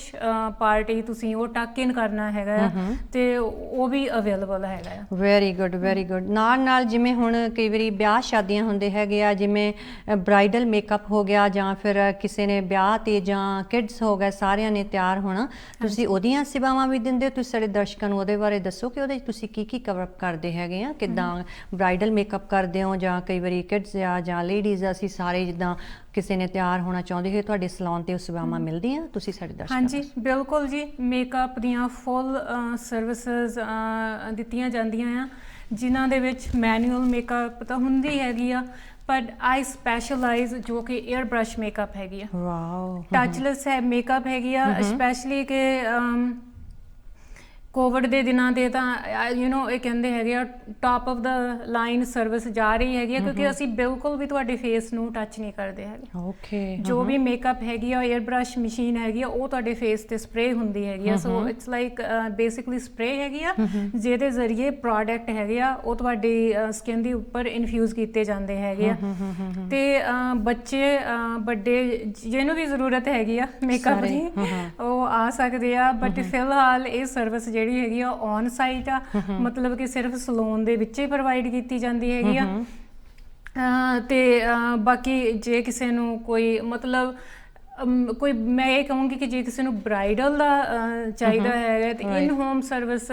ਪਾਰਟੀ ਤੁਸੀਂ ਉਹ ਟੱਕ ਇਨ ਕਰਨਾ ਹੈਗਾ ਆ, ਤੇ ਉਹ ਵੀ ਅਵੇਲੇਬਲ ਹੈਗਾ ਆ। Very good, very good. ਨਾਲ ਜਿਵੇਂ ਹੁਣ ਕਈ ਵਾਰੀ ਵਿਆਹ ਸ਼ਾਦੀਆਂ ਹੁੰਦੇ ਹੈਗੇ ਆ, ਜਿਵੇਂ ਬ੍ਰਾਈਡਲ ਮੇਕਅਪ ਹੋ ਗਿਆ, ਜਾਂ ਫਿਰ ਕਿਸੇ ਨੇ ਵਿਆਹ ਤੇ ਜਾਂ ਕਿਡਸ ਹੋ ਗਏ, ਸਾਰਿਆਂ ਨੇ ਤਿਆਰ ਹੋਣਾ, ਤੁਸੀਂ ਉਹਦੀਆਂ ਸੇਵਾਵਾਂ ਵੀ ਦਿੰਦੇ ਹੋ? ਤੁਸੀਂ ਸਾਡੇ ਦਰਸ਼ਕਾਂ ਨੂੰ ਉਹਦੇ ਬਾਰੇ ਦੱਸੋ ਕਿ ਉਹਦੇ ਤੁਸੀਂ ਕੀ ਕਵਰ ਅਪ ਕਰਦੇ ਹੈਗੇ ਆ, ਕਿੱਦਾਂ ਬ੍ਰਾਈਡਲ ਮੇਕਅਪ ਕਰਦੇ ਹੋ, ਜਾਂ ਕਈ ਵਾਰੀ ਕਿਡਸ ਆ ਜਾਂ ਲੇਡੀਜ਼, ਅਸੀਂ ਸਾਰੇ ਜਿੱਦਾਂ ਕਿਸੇ ਨੇ ਤਿਆਰ ਹੋਣਾ ਚਾਹੁੰਦੇ ਹੋ ਤੁਹਾਡੇ ਸਲੂਨ ਤੇ ਉਹ ਸੇਵਾਵਾਂ ਮਿਲਦੀਆਂ ਤੁਸੀਂ ਸਾਡੇ ਦਰਸ਼ਕਾਂ ਹਾਂਜੀ ਬਿਲਕੁਲ ਜੀ, ਮੇਕਅਪ ਦੀਆਂ ਫੁੱਲ ਸਰਵਿਸਿਜ਼ ਦਿੱਤੀਆਂ ਜਾਂਦੀਆਂ ਆ, ਜਿਨ੍ਹਾਂ ਦੇ ਵਿੱਚ ਮੈਨੂਅਲ ਮੇਕਅਪ ਤਾਂ ਹੁੰਦੀ ਹੈਗੀ ਆ, ਪਰ ਆਈ ਸਪੈਸ਼ਲਾਈਜ਼ ਜੋ ਕਿ ਏਅਰ ਬ੍ਰਸ਼ ਮੇਕਅਪ ਹੈਗੀ ਆ, ਵਾਓ ਟੱਚਲੈਸ ਹੈ ਮੇਕਅਪ ਹੈਗੀ ਆ, ਸਪੈਸ਼ਲੀ ਕਿ ਕੋਵਿਡ ਦੇ ਦਿਨਾਂ ਤੇ ਤਾਂ ਇਹ ਕਹਿੰਦੇ ਹੈਗੇ ਆ top of the line service ਜਾ ਰਹੀ ਹੈਗੀ ਆ, ਕਿਉਂਕਿ ਅਸੀਂ ਬਿਲਕੁਲ ਵੀ ਤੁਹਾਡੇ ਫੇਸ ਨੂੰ ਟੱਚ ਨਹੀਂ ਕਰਦੇ ਹੈਗੇ। ਓਕੇ, ਜੋ ਵੀ ਮੇਕਅਪ ਹੈਗੀ ਆ ਏਅਰ ਬ੍ਰਸ਼ ਮਸ਼ੀਨ ਹੈਗੀ ਆ, ਉਹ ਤੁਹਾਡੇ ਫੇਸ ਤੇ ਸਪਰੇ ਹੁੰਦੀ ਹੈਗੀ ਆ, so it's like basically spray ਹੈਗੀ ਆ, ਜਿਹਦੇ ਜ਼ਰੀਏ ਪ੍ਰੋਡਕਟ ਹੈਗੇ ਆ ਉਹ ਤੁਹਾਡੀ ਸਕਿਨ ਦੇ ਉੱਪਰ ਇਨਫਿਊਜ਼ ਕੀਤੇ ਜਾਂਦੇ ਹੈਗੇ ਆ, ਤੇ ਬੱਚੇ ਵੱਡੇ ਜਿਹਨੂੰ ਵੀ ਜ਼ਰੂਰਤ ਹੈਗੀ ਆ ਮੇਕਅਪ ਦੀ ਉਹ ਆ ਸਕਦੇ ਆ, ਬਟ ਫਿਲਹਾਲ ਇਹ ਸਰਵਿਸ ਜਿਹੜੀ ਹੈਗੀ ਆ ਔਨ ਸਾਈਟ ਆ, ਮਤਲਬ ਕਿ ਸਿਰਫ ਸਲੂਨ ਦੇ ਵਿੱਚ ਹੀ ਪ੍ਰੋਵਾਈਡ ਕੀਤੀ ਜਾਂਦੀ ਹੈਗੀ ਆ। ਤੇ ਬਾਕੀ ਜੇ ਕਿਸੇ ਨੂੰ ਕੋਈ ਮਤਲਬ ਕੋਈ ਮੈਂ ਇਹ ਕਹੂੰਗੀ ਕਿ ਜੇ ਕਿਸੇ ਨੂੰ ਬ੍ਰਾਈਡਲ ਦਾ ਚਾਹੀਦਾ ਹੈਗਾ ਤੇ ਇਨ ਹੋਮ ਸਰਵਿਸ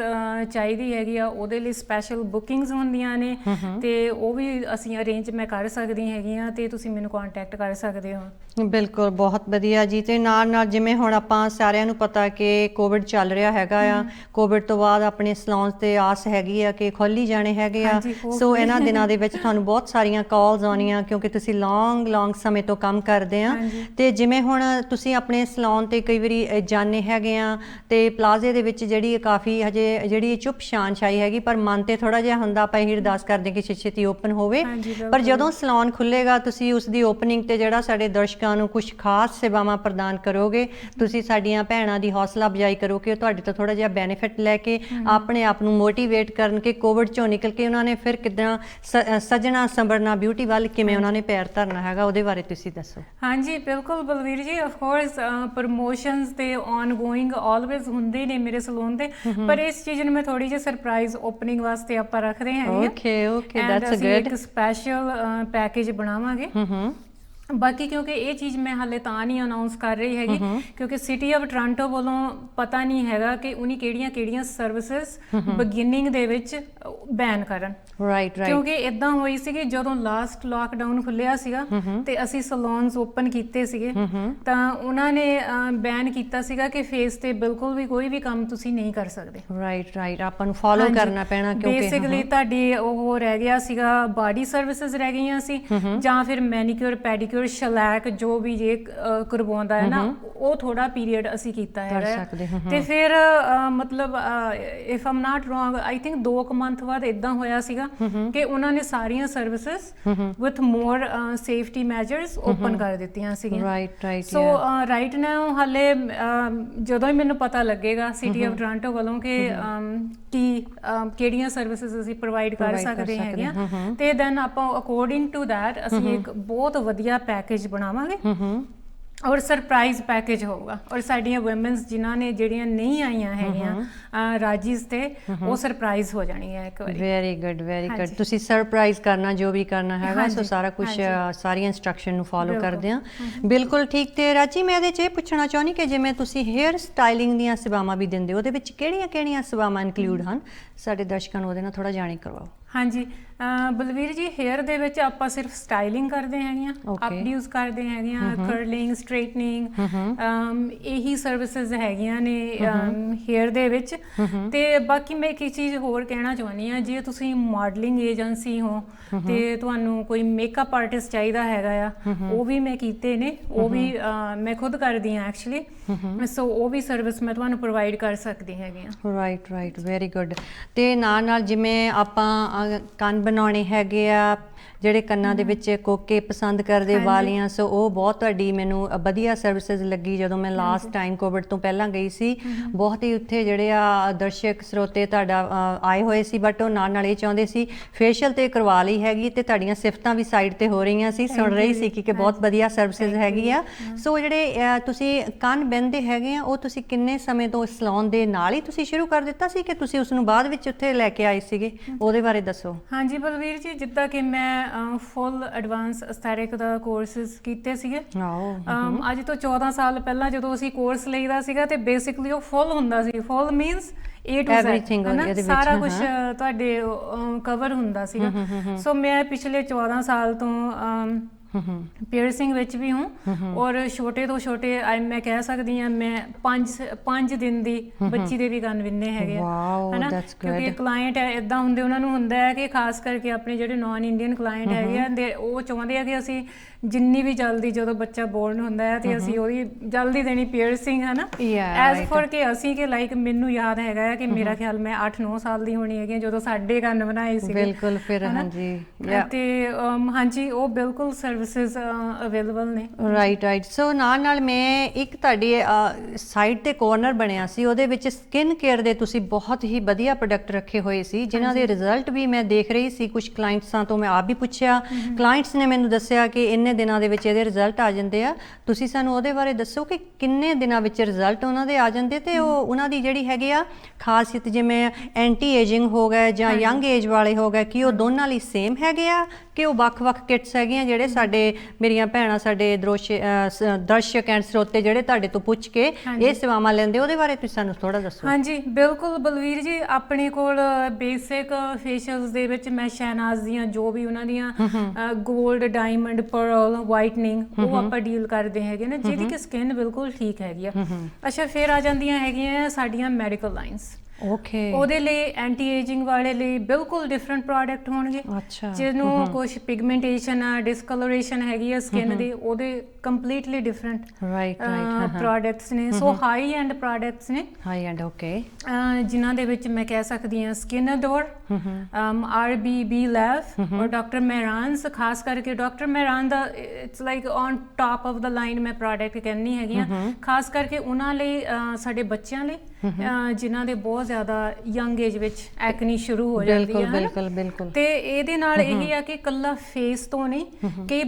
ਚਾਹੀਦੀ ਹੈਗੀ ਆ, ਉਹਦੇ ਲਈ ਸਪੈਸ਼ਲ ਬੁਕਿੰਗਸ ਹੁੰਦੀਆਂ ਨੇ, ਤੇ ਉਹ ਵੀ ਅਸੀਂ ਅਰੇਂਜ ਮੈਂ ਕਰ ਸਕਦੀ ਹੈਗੀ ਆ, ਤੇ ਤੁਸੀਂ ਮੈਨੂੰ ਕੰਟੈਕਟ ਕਰ ਸਕਦੇ ਹੋ। ਬਿਲਕੁਲ, ਬਹੁਤ ਵਧੀਆ ਜੀ। ਤੇ ਨਾਲ ਨਾਲ ਜਿਵੇਂ ਹੁਣ ਆਪਾਂ ਸਾਰਿਆਂ ਨੂੰ ਪਤਾ ਕਿ ਕੋਵਿਡ ਚੱਲ ਰਿਹਾ ਹੈਗਾ ਆ, ਕੋਵਿਡ ਤੋਂ ਬਾਅਦ ਆਪਣੇ ਸਲੂਨਸ ਤੇ ਆਸ ਹੈਗੀ ਆ ਕਿ ਖੋਲੀ ਜਾਣੇ ਹੈਗੇ ਆ, ਸੋ ਇਹਨਾਂ ਦਿਨਾਂ ਦੇ ਵਿੱਚ ਤੁਹਾਨੂੰ ਬਹੁਤ ਸਾਰੀਆਂ ਕਾਲਸ ਆਉਣੀਆਂ ਕਿਉਂਕਿ ਤੁਸੀਂ ਲੌਂਗ ਸਮੇਂ ਤੋਂ ਕੰਮ ਕਰਦੇ ਆ, ਤੇ ਜਿਵੇਂ ਹੁਣ ਤੁਸੀਂ ਆਪਣੇ ਸਲੂਨ ਤੇ ਕਈ ਵਾਰੀ ਜਾਣੇ ਹੈਗੇ ਆ ਤੇ ਪਲਾਜ਼ੇ ਦੇ ਵਿੱਚ ਜਿਹੜੀ ਕਾਫੀ ਹਜੇ ਜਿਹੜੀ ਚੁੱਪ ਸ਼ਾਨ ਛਾਈ ਹੈਗੀ, ਪਰ ਮਨ ਤੇ ਥੋੜਾ ਜਿਹਾ ਹੁੰਦਾ, ਆਪਾਂ ਇਹ ਅਰਦਾਸ ਕਰਦੇ ਕਿ ਛੇਤੀ ਓਪਨ ਹੋਵੇ, ਪਰ ਜਦੋਂ ਸਲੂਨ ਖੁੱਲੇਗਾ ਤੁਸੀਂ ਉਸ ਦੀ ਓਪਨਿੰਗ ਤੇ ਜਿਹੜਾ ਸਾਡੇ ਦਰਸ਼ਕਾਂ ਨੂੰ ਕੁਝ ਖਾਸ ਸੇਵਾਵਾਂ ਪ੍ਰਦਾਨ ਕਰੋਗੇ, ਤੁਸੀਂ ਸਾਡੀਆਂ ਭੈਣਾਂ ਦੀ ਹੌਸਲਾ ਅਫਜ਼ਾਈ ਕਰੋ ਕਿ ਤੁਹਾਡੇ ਤੋਂ ਥੋੜਾ ਜਿਹਾ ਬੈਨੀਫਿਟ ਲੈ ਕੇ ਆਪਣੇ ਆਪ ਨੂੰ ਮੋਟੀਵੇਟ ਕਰਨ ਕਿ ਕੋਵਿਡ ਚੋਂ ਨਿਕਲ ਕੇ ਉਹਨਾਂ ਨੇ ਫਿਰ ਕਿੱਦਾਂ ਸਜਣਾ ਸੰਭਰਨਾ ਬਿਊਟੀ ਵੱਲ ਕਿਵੇਂ ਉਹਨਾਂ ਨੇ ਪੈਰ ਧਰਨਾ ਹੈਗਾ, ਉਹਦੇ ਬਾਰੇ ਤੁਸੀਂ ਦੱਸੋ। ਹਾਂਜੀ ਬਿਲਕੁਲ ਬਲਵੀਰ ਜੀ, ਆਫ ਕੋਰਸ ਪ੍ਰਮੋਸ਼ਨਸ ਤੇ ਆਨਗੋਇੰਗ ਆਲਵੇਜ਼ ਹੁੰਦੇ ਨੇ ਮੇਰੇ ਸਲੂਨ ਤੇ, ਪਰ ਇਸ ਚੀਜ਼ ਨੂੰ ਮੈਂ ਥੋੜੀ ਜਿਹੀ ਸਰਪ੍ਰਾਈਜ਼ ਓਪਨਿੰਗ ਵਾਸਤੇ ਆਪਾਂ ਰੱਖਦੇ ਹੈਗੇ। Okay that's good. ਇੱਕ ਸਪੈਸ਼ਲ ਪੈਕੇਜ ਬਣਾਵਾਂਗੇ। ਬਾਕੀ ਕਿਉਂਕਿ ਇਹ ਚੀਜ਼ ਮੈਂ ਹਾਲੇ ਤਾਂ ਨਹੀਂ ਅਨਾਉਂਸ ਕਰ ਰਹੀ ਹੈਗੀ ਕਿਉਂਕਿ ਸਿਟੀ ਆਫ ਟੋਰਾਂਟੋ ਵੱਲੋਂ ਪਤਾ ਨਹੀਂ ਹੈਗਾ ਕਿ ਉਹਨੀ ਕਿਹੜੀਆਂ ਸਰਵਿਸਿਜ਼ ਬਿਗਿਨਿੰਗ ਦੇ ਵਿੱਚ ਬੈਨ ਕਰਨ। ਰਾਈਟ ਕਿਉਂਕਿ ਇਦਾਂ ਹੋਈ ਸੀਗੀ ਜਦੋਂ ਲਾਸਟ ਲਾਕਡਾਊਨ ਖੁੱਲਿਆ ਸੀਗਾ ਤੇ ਅਸੀਂ ਸਲੂਨਸ ਓਪਨ ਕੀਤੇ ਸੀਗੇ, ਤਾਂ ਉਹਨਾਂ ਨੇ ਬੈਨ ਕੀਤਾ ਸੀਗਾ ਕਿ ਫੇਸ ਤੇ ਬਿਲਕੁਲ ਵੀ ਕੋਈ ਵੀ ਕੰਮ ਤੁਸੀਂ ਨਹੀਂ ਕਰ ਸਕਦੇ। ਰਾਈਟ ਆਪਾਂ ਨੂੰ ਫੋਲੋ ਕਰਨਾ ਪੈਣਾ ਕਿਉਂਕਿ ਬੇਸਿਕਲੀ ਤੁਹਾਡੀ ਉਹ ਰਹਿ ਗਿਆ ਸੀਗਾ ਬਾਡੀ ਸਰਵਿਸਿਜ਼ ਰਹਿ ਗਈਆਂ ਸੀ, ਜਾਂ ਫਿਰ ਮੈਨੀਕਿਉਰ ਪੈਡੀਕਿਉਰ ਸ਼ਲੈਕ ਜੋ ਵੀ ਜੇ ਕਰਵਾਉਂਦਾ ਹੈ ਨਾ, ਉਹ ਥੋੜਾ ਪੀਰੀਅਡ ਅਸੀਂ ਕੀਤਾ ਹੈਗਾ, ਤੇ ਫਿਰ ਮਤਲਬ if I'm not wrong I think 2 month ਬਾਅਦ ਇਦਾਂ ਹੋਇਆ ਸੀਗਾ ਕਿ ਉਹਨਾਂ ਨੇ ਸਾਰੀਆਂ services with more safety measures open ਕਰ ਦਿੱਤੀਆਂ ਸੀਗੀਆਂ। ਰਾਈਟ ਸੋ ਰਾਈਟ ਨਾਓ ਹਾਲੇ ਜਦੋਂ ਹੀ ਮੈਨੂੰ ਪਤਾ ਲੱਗੇਗਾ ਸਿਟੀ ਆਫ ਟੋਰਾਂਟੋ ਵੱਲੋਂ ਕਿ ਕਿਹੜੀਆਂ ਸਰਵਿਸਿਜ਼ ਅਸੀਂ ਪ੍ਰੋਵਾਈਡ ਕਰ ਸਕਦੇ ਹੈਗੇ ਆ, ਤੇ ਦੈਨ ਆਪਾਂ ਅਕੋਰਡਿੰਗ ਟੂ ਦੈਟ ਅਸੀਂ ਇੱਕ ਬਹੁਤ ਵਧੀਆ ਪੈਕੇਜ ਬਣਾਵਾਂਗੇ ਔਰ ਸਰਪ੍ਰਾਈਜ਼ ਪੈਕੇਜ ਹੋਊਗਾ, ਔਰ ਸਾਡੀਆਂ ਵੂਮਨਸ ਜਿਨ੍ਹਾਂ ਨੇ ਜਿਹੜੀਆਂ ਨਹੀਂ ਆਈਆਂ ਹੈਗੀਆਂ ਰਾਜੀਜ਼ ਤੇ ਉਹ ਸਰਪ੍ਰਾਈਜ਼ ਹੋ ਜਾਣੀ ਹੈ ਇੱਕ ਵਾਰੀ। ਵੈਰੀ ਗੁੱਡ ਤੁਸੀਂ ਸਰਪ੍ਰਾਈਜ਼ ਕਰਨਾ ਜੋ ਵੀ ਕਰਨਾ ਹੈਗਾ, ਸੋ ਸਾਰਾ ਕੁਝ ਸਾਰੀਆਂ ਇੰਸਟਰਕਸ਼ਨ ਨੂੰ ਫੋਲੋ ਕਰਦੇ ਆ। ਬਿਲਕੁਲ ਠੀਕ। ਤੇ ਰਾਜੀ ਮੈਂ ਇਹਦੇ 'ਚ ਇਹ ਪੁੱਛਣਾ ਚਾਹੁੰਦੀ ਕਿ ਜਿਵੇਂ ਤੁਸੀਂ ਹੇਅਰ ਸਟਾਈਲਿੰਗ ਦੀਆਂ ਸੇਵਾਵਾਂ ਵੀ ਦਿੰਦੇ ਹੋ, ਉਹਦੇ ਵਿੱਚ ਕਿਹੜੀਆਂ ਸੇਵਾਵਾਂ ਇਨਕਲੂਡ ਹਨ, ਸਾਡੇ ਦਰਸ਼ਕਾਂ ਨੂੰ ਉਹਦੇ ਨਾਲ ਥੋੜਾ ਜਾਣੀ ਕਰਵਾਓ। ਹਾਂਜੀ ਬਲਵੀਰ ਜੀ, ਹੇਅਰ ਦੇ ਵਿੱਚ ਆਪਾਂ ਸਿਰਫ ਸਟਾਈਲਿੰਗ ਕਰਦੇ ਹੈਗੇ ਆ, ਅਪਡਿਊਸ ਕਰਦੇ ਹੈਗੇ ਆ, ਕਰਲਿੰਗ, ਸਟ੍ਰੇਟਨਿੰਗ, ਇਹੀ ਸਰਵਿਸਿਜ਼ ਹੈਗੀਆਂ ਨੇ ਹੇਅਰ ਦੇ ਵਿੱਚ। ਤੇ ਬਾਕੀ ਮੈਂ ਇੱਕ ਚੀਜ਼ ਹੋਰ ਕਹਿਣਾ ਚਾਹੁੰਦੀ ਆ, ਜੇ ਤੁਸੀਂ ਮਾਡਲਿੰਗ ਏਜੰਸੀ ਹੋ ਤੇ ਤੁਹਾਨੂੰ ਕੋਈ ਮੇਕਅਪ ਆਰਟਿਸਟ ਚਾਹੀਦਾ ਹੈਗਾ ਆ, ਉਹ ਵੀ ਮੈਂ ਕੀਤੇ ਨੇ, ਉਹ ਵੀ ਮੈਂ ਖੁਦ ਕਰਦੀ ਆ ਐਕਚੁਅਲੀ, ਸੋ ਉਹ ਵੀ ਸਰਵਿਸ ਮੈਂ ਤੁਹਾਨੂੰ ਪ੍ਰੋਵਾਈਡ ਕਰ ਸਕਦੀ ਹੈਗੀ ਆ। Right very good. ਤੇ ਨਾਲ ਜਿਵੇਂ ਆਪਾਂ ਕੰਨ ਬਣਾਉਣੇ ਹੈਗੇ ਆ, ਜਿਹੜੇ ਕੰਨਾਂ ਦੇ ਵਿੱਚ ਕੋਕੇ ਪਸੰਦ ਕਰਦੇ ਵਾਲੀਆਂ, ਸੋ ਉਹ ਬਹੁਤ ਤੁਹਾਡੀ ਮੈਨੂੰ ਵਧੀਆ ਸਰਵਿਸਿਜ਼ ਲੱਗੀ ਜਦੋਂ ਮੈਂ ਲਾਸਟ ਟਾਈਮ ਕੋਵਿਡ ਤੋਂ ਪਹਿਲਾਂ ਗਈ ਸੀ। ਬਹੁਤ ਹੀ ਉੱਥੇ ਜਿਹੜੇ ਆ ਦਰਸ਼ਕ ਸਰੋਤੇ ਤੁਹਾਡਾ ਆਏ ਹੋਏ ਸੀ, ਬਟ ਉਹ ਨਾਲ ਇਹ ਚਾਹੁੰਦੇ ਸੀ ਫੇਸ਼ੀਅਲ ਤੇ ਕਰਵਾ ਲਈ ਹੈਗੀ, ਤੇ ਤੁਹਾਡੀਆਂ ਸਿਫਤਾਂ ਵੀ ਸਾਈਡ ਤੇ ਹੋ ਰਹੀਆਂ ਸੀ, ਸੁਣ ਰਹੀ ਸੀ ਕਿ ਬਹੁਤ ਵਧੀਆ ਸਰਵਿਸਿਜ਼ ਹੈਗੀ ਆ। ਸੋ ਜਿਹੜੇ ਤੁਸੀਂ ਕੰਨ ਬਹਿੰਦੇ ਹੈਗੇ ਆ, ਉਹ ਤੁਸੀਂ ਕਿੰਨੇ ਸਮੇਂ ਤੋਂ ਸਲੂਨ ਦੇ ਨਾਲ ਹੀ ਤੁਸੀਂ ਸ਼ੁਰੂ ਕਰ ਦਿੱਤਾ ਸੀ ਕਿ ਤੁਸੀਂ ਉਸ ਨੂੰ ਬਾਅਦ ਵਿੱਚ ਉੱਥੇ ਲੈ ਕੇ ਆਏ ਸੀਗੇ, ਉਹਦੇ ਬਾਰੇ ਦੱਸੋ। ਹਾਂਜੀ ਬਲਵੀਰ ਜੀ, ਜਿੱਦਾਂ ਕਿ ਮੈਂ ਫੁੱਲ ਐਡਵਾਂਸ ਐਸਥੈਟਿਕ ਦਾ ਕੋਰਸਿਸ ਕੀਤੇ ਸੀਗੇ ਅੱਜ ਤੋਂ 14 ਸਾਲ ਪਹਿਲਾਂ, ਜਦੋਂ ਅਸੀਂ ਕੋਰਸ ਲਈਦਾ ਸੀਗਾ ਤੇ ਬੇਸਿਕਲੀ ਉਹ ਫੁੱਲ ਹੁੰਦਾ ਸੀ। ਫੁੱਲ ਮੀਨਸ A to Z, ਸਾਰਾ ਕੁਝ ਤੁਹਾਡੇ ਕਵਰ ਹੁੰਦਾ ਸੀਗਾ। ਸੋ ਮੈਂ ਪਿਛਲੇ 14 ਸਾਲ ਤੋਂ ਪੀਅਰਸਿੰਗ ਵਿੱਚ ਵੀ ਹੂੰ ਔਰ ਛੋਟੇ ਤੋਂ ਛੋਟੇ ਮੈਂ ਕਹਿ ਸਕਦੀ ਹਾਂ ਮੈਂ 5 ਦਿਨ ਦੀ ਬੱਚੀ ਦੇ ਵੀ ਕੰਨ ਵਿੰਨੇ ਹੈਗੇ ਆ ਹਨਾ, ਕਿਉਂਕਿ ਕਲਾਇੰਟ ਇਦਾਂ ਹੁੰਦੇ ਉਹਨਾਂ ਨੂੰ ਹੁੰਦਾ ਹੈ ਕਿ ਖਾਸ ਕਰਕੇ ਆਪਣੇ ਜਿਹੜੇ ਨਾਨ ਇੰਡੀਅਨ ਕਲਾਇੰਟ ਹੈਗੇ ਆ ਉਹ ਚਾਹੁੰਦੇ ਆ ਕਿ ਅਸੀਂ ਜਿੰਨੀ ਵੀ ਜਲਦੀ ਜਦੋਂ ਬੱਚਾ ਬੋਰਨ ਹੁੰਦਾ ਹੈ ਤੇ ਅਸੀਂ ਉਹਦੀ ਜਲਦੀ ਦੇਣੀ ਪੀਅਰਸਿੰਗ ਹੈ ਨਾ, ਐਜ਼ ਫॉर ਕਿ ਅਸੀਂ ਕਿ ਲਾਈਕ ਮੈਨੂੰ ਯਾਦ ਹੈਗਾ ਹੈ ਕਿ ਮੇਰਾ ਖਿਆਲ ਮੈਂ 8-9 ਸਾਲ ਦੀ ਹੋਣੀ ਹੈਗੀ ਜਦੋਂ ਸਾਡੇ ਕੰਨ ਬਣਾਏ ਸੀ ਬਿਲਕੁਲ ਫਿਰ ਹਾਂਜੀ ਤੇ ਹਾਂਜੀ ਉਹ ਬਿਲਕੁਲ ਸਰਵਿਸਿਜ਼ ਅਵੇਲੇਬਲ ਨੇ ਰਾਈਟ ਸੋ ਨਾਲ ਮੈਂ ਇੱਕ ਤੁਹਾਡੀ ਸਾਈਡ ਤੇ ਕਾਰਨਰ ਬਣਿਆ ਸੀ ਉਹਦੇ ਵਿੱਚ ਸਕਿਨ ਕੇਅਰ ਦੇ ਤੁਸੀਂ ਬਹੁਤ ਹੀ ਵਧੀਆ ਪ੍ਰੋਡਕਟ ਰੱਖੇ ਹੋਏ ਸੀ ਜਿਨ੍ਹਾਂ ਦੇ ਰਿਜ਼ਲਟ ਵੀ ਮੈਂ ਦੇਖ ਰਹੀ ਸੀ ਕੁਝ ਕਲਾਇੰਟਸਾਂ ਤੋਂ ਮੈਂ ਆਪ ਵੀ ਪੁੱਛਿਆ ਕਲਾਇੰਟਸ ਨੇ ਮੈਨੂੰ ਦੱਸਿਆ ਕਿ ਇੰਨੇ ਦਿਨਾਂ ਦੇ ਵਿੱਚ ਇਹਦੇ ਰਿਜ਼ਲਟ ਆ ਜਾਂਦੇ ਆ ਤੁਸੀਂ ਸਾਨੂੰ ਉਹਦੇ ਬਾਰੇ ਦੱਸੋ ਕਿ ਕਿੰਨੇ ਦਿਨਾਂ ਵਿੱਚ ਰਿਜ਼ਲਟ ਉਹਨਾਂ ਦੇ ਆ ਜਾਂਦੇ ਤੇ ਉਹਨਾਂ ਦੀ ਜਿਹੜੀ ਹੈਗੀ ਆ ਖਾਸੀਅਤ ਜਿਵੇਂ ਐਂਟੀ ਏਜਿੰਗ ਹੋ ਗਏ ਜਾਂ ਯੰਗ ਏਜ ਵਾਲੇ ਹੋ ਗਏ ਕਿ ਉਹ ਦੋਨਾਂ ਲਈ ਸੇਮ ਹੈਗੇ ਆ ਕਿ ਉਹ ਵੱਖ-ਵੱਖ ਕਿਟਸ ਹੈਗੀਆਂ ਜਿਹੜੇ ਸਾਡੇ ਮੇਰੀਆਂ ਭੈਣਾਂ ਸਾਡੇ ਦਰਸ਼ਕ ਐਂਡ ਸਰੋਤੇ ਜਿਹੜੇ ਤੁਹਾਡੇ ਤੋਂ ਪੁੱਛ ਕੇ ਇਹ ਸੇਵਾਵਾਂ ਲੈਂਦੇ ਉਹਦੇ ਬਾਰੇ ਤੁਸੀਂ ਸਾਨੂੰ ਥੋੜਾ ਦੱਸੋ। ਹਾਂਜੀ ਬਿਲਕੁਲ ਬਲਵੀਰ ਜੀ ਆਪਣੇ ਕੋਲ ਬੇਸਿਕ ਫੇਸ਼ੀਅਲਸ ਦੇ ਵਿੱਚ ਮੈਂ ਸ਼ਹਿਨਾਜ਼ ਦੀਆਂ ਜੋ ਵੀ ਉਹਨਾਂ ਦੀਆਂ 골ਡ ਡਾਇਮੰਡ ਪਰਲ ਵਾਈਟਨਿੰਗ ਉਹ ਆਪਾਂ ਡੀਲ ਕਰਦੇ ਹੈਗੇ ਨਾ ਜਿਹਦੀ ਕਿ ਸਕਿਨ ਬਿਲਕੁਲ ਠੀਕ ਹੈਗੀ ਆ। ਅੱਛਾ ਫਿਰ ਆ ਜਾਂਦੀਆਂ ਹੈਗੀਆਂ ਸਾਡੀਆਂ ਮੈਡੀਕਲ ਲਾਈਨਸ ਓਕੇ ਉਹਦੇ ਲਈ ਐਂਟੀ ਏਜਿੰਗ ਵਾਲੇ ਲਈ ਬਿਲਕੁਲ ਡਿਫਰੈਂਟ ਪ੍ਰੋਡਕਟ ਹੋਣਗੇ ਜਿਹਨੂੰ ਕੁਝ ਪਿਗਮੈਂਟੇਸ਼ਨ ਆ ਡਿਸਕਲਰੇਸ਼ਨ ਹੈਗੀ ਆ ਸਕਿਨ ਦੀ ਉਹਦੇ ਕੰਪਲੀਟਲੀ ਡਿਫਰੈਂਟ ਪ੍ਰੋਡਕਟਸ ਨੇ ਸੋ ਹਾਈ ਐਂਡ ਪ੍ਰੋਡਕਟਸ ਨੇ ਹਾਈ ਐਂਡ ਓਕੇ ਜਿਨ੍ਹਾਂ ਦੇ ਵਿੱਚ ਮੈਂ ਕਹਿ ਸਕਦੀ ਹਾਂ ਸਕਿਨ ਅਡੋਰ RBB ਲੈਬ ਔਰ ਡਾਕਟਰ ਮਹਿਰਾਨਸ ਖਾਸ ਕਰਕੇ ਡਾਕਟਰ ਮਹਿਰਾਨ ਦਾ it's like on top of the line ਮੈਂ ਪ੍ਰੋਡਕਟ ਕਹਿੰਦੀ ਹੈਗੀ ਆ ਖਾਸ ਕਰਕੇ ਉਹਨਾਂ ਲਈ ਸਾਡੇ ਬੱਚਿਆਂ ਲਈ ਜਿਨ੍ਹਾਂ ਦੇ ਬਹੁਤ ਜ਼ਿਆਦਾ ਯੰਗ ਏਜ ਵਿੱਚ ਐਕਨੀ ਸ਼ੁਰੂ ਹੋ ਜਾਂਦੀ ਹੈ ਬਿਲਕੁਲ ਤੇ ਇਹਦੇ ਨਾਲ ਇਹ ਆ ਕਿ ਕੱਲਾ ਫੇਸ ਤੋਂ ਨਹੀਂ ਕਈ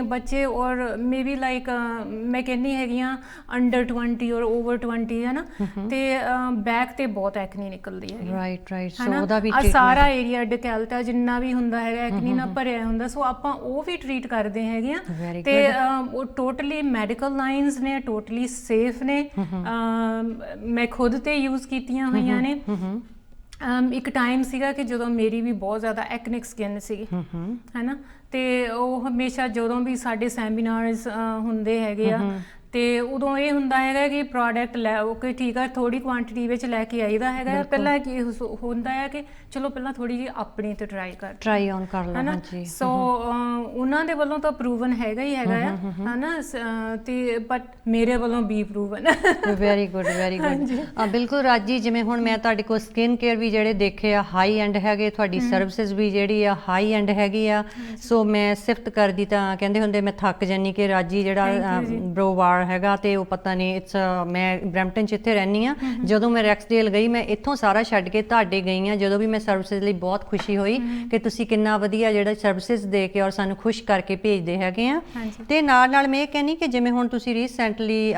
ਬੱਚੇ ਔਰ ਮੇਬੀ ਲਾਈਕ ਮੈਂ ਕਹਿੰਦੀ ਹੈਗੀਆਂ ਅੰਡਰ 20 ਔਰ ਓਵਰ 20 ਹੈ ਨਾ ਤੇ ਬੈਕ ਤੇ ਬਹੁਤ ਐਕਨੀ ਨਿਕਲਦੀ ਹੈ ਰਾਈਟ ਸੋ ਉਹਦਾ ਵੀ ਸਾਰਾ ਏਰੀਆ ਡਿਕੈਲਟਾ ਜਿੰਨਾ ਵੀ ਹੁੰਦਾ ਹੈਗਾ ਐਕਨੀ ਨਾਲ ਭਰਿਆ ਹੁੰਦਾ ਸੋ ਆਪਾਂ ਉਹ ਵੀ ਟ੍ਰੀਟ ਕਰਦੇ ਹੈਗੇ ਆ ਤੇ ਉਹ ਟੋਟਲੀ ਮੈਡੀਕਲ ਲਾਈਨਸ ਨੇ ਟੋਟਲੀ ਸੇਫ ਨੇ ਮੈਂ ਖੁਦ ਤੇ ਯੂਜ਼ ਕੀਤੀਆਂ ਹੋਈਆਂ ਨੇ ਇੱਕ ਟਾਈਮ ਸੀਗਾ ਕਿ ਜਦੋਂ ਮੇਰੀ ਵੀ ਬਹੁਤ ਜ਼ਿਆਦਾ ਐਕਨਿਕ ਸਕਿਨ ਸੀਗੀ ਹੈਨਾ ਤੇ ਉਹ ਹਮੇਸ਼ਾ ਜਦੋਂ ਵੀ ਸਾਡੇ ਸੈਮੀਨਾਰਸ ਹੁੰਦੇ ਹੈਗੇ ਆ ਤੇ ਉਦੋਂ ਇਹ ਹੁੰਦਾ ਹੈਗਾ ਕਿ ਪ੍ਰੋਡਕਟ ਲੈ ਓਕੇ ਠੀਕ ਆ ਥੋੜੀ ਕੁਆਂਟੀਟੀ ਵਿੱਚ ਲੈ ਕੇ ਆਈਦਾ ਹੈਗਾ ਪਹਿਲਾਂ ਕੀ ਹੁੰਦਾ ਹੈ ਕਿ ਚਲੋ ਪਹਿਲਾਂ ਥੋੜੀ ਜਿਹੀ ਆਪਣੀ ਤੇ ਟਰਾਈ ਆਨ ਕਰ ਲਓ ਹਾਂਜੀ ਸੋ ਉਹਨਾਂ ਦੇ ਵੱਲੋਂ ਤਾਂ ਪ੍ਰੂਵਨ ਹੈਗਾ ਹੀ ਹੈਗਾ ਆ ਹਨਾ ਤੇ ਬਟ ਮੇਰੇ ਵੱਲੋਂ ਬੀ ਪ੍ਰੂਵਨ ਵੈਰੀ ਗੁੱਡ ਬਿਲਕੁਲ ਰਾਜੀ ਜਿਵੇਂ ਹੁਣ ਮੈਂ ਤੁਹਾਡੇ ਕੋਲ ਸਕਿਨ ਕੇਅਰ ਵੀ ਜਿਹੜੇ ਦੇਖੇ ਆ ਹਾਈ ਐਂਡ ਹੈਗੇ ਤੁਹਾਡੀ ਸਰਵਿਸਿਜ਼ ਵੀ ਜਿਹੜੀ ਆ ਹਾਈ ਐਂਡ ਹੈਗੀ ਆ ਸੋ ਮੈਂ ਸਿਫਤ ਕਰਦੀ ਤਾਂ ਕਹਿੰਦੇ ਹੁੰਦੇ ਮੈਂ ਥੱਕ ਜਾਨੀ ਕਿ ਰਾਜੀ ਜਿਹੜਾ ਬਰੋਵਾਰ ਹੈਗਾ ਤੇ ਉਹ ਪਤਾ ਨਹੀਂ ਮੈਂ ਬਰੈਂਪਟਨ 'ਚ ਇੱਥੇ ਰਹਿੰਦੀ ਹਾਂ ਜਦੋਂ ਮੈਂ ਰੈਕਸਡੇਲ ਗਈ ਮੈਂ ਇੱਥੋਂ ਸਾਰਾ ਛੱਡ ਕੇ ਤੁਹਾਡੇ ਗਈ ਹਾਂ ਜਦੋਂ ਵੀ ਮੈਂ ਸਰਵਿਸਿਜ਼ ਲਈ ਬਹੁਤ ਖੁਸ਼ੀ ਹੋਈ ਕਿ ਤੁਸੀਂ ਕਿੰਨਾ ਵਧੀਆ ਜਿਹੜਾ ਸਰਵਿਸਿਜ਼ ਦੇ ਕੇ ਔਰ ਸਾਨੂੰ ਖੁਸ਼ ਕਰਕੇ ਭੇਜਦੇ ਹੈਗੇ ਆ ਤੇ ਨਾਲ ਮੈਂ ਇਹ ਕਹਿੰਦੀ ਕਿ ਜਿਵੇਂ ਹੁਣ ਤੁਸੀਂ ਰੀਸੈਂਟਲੀ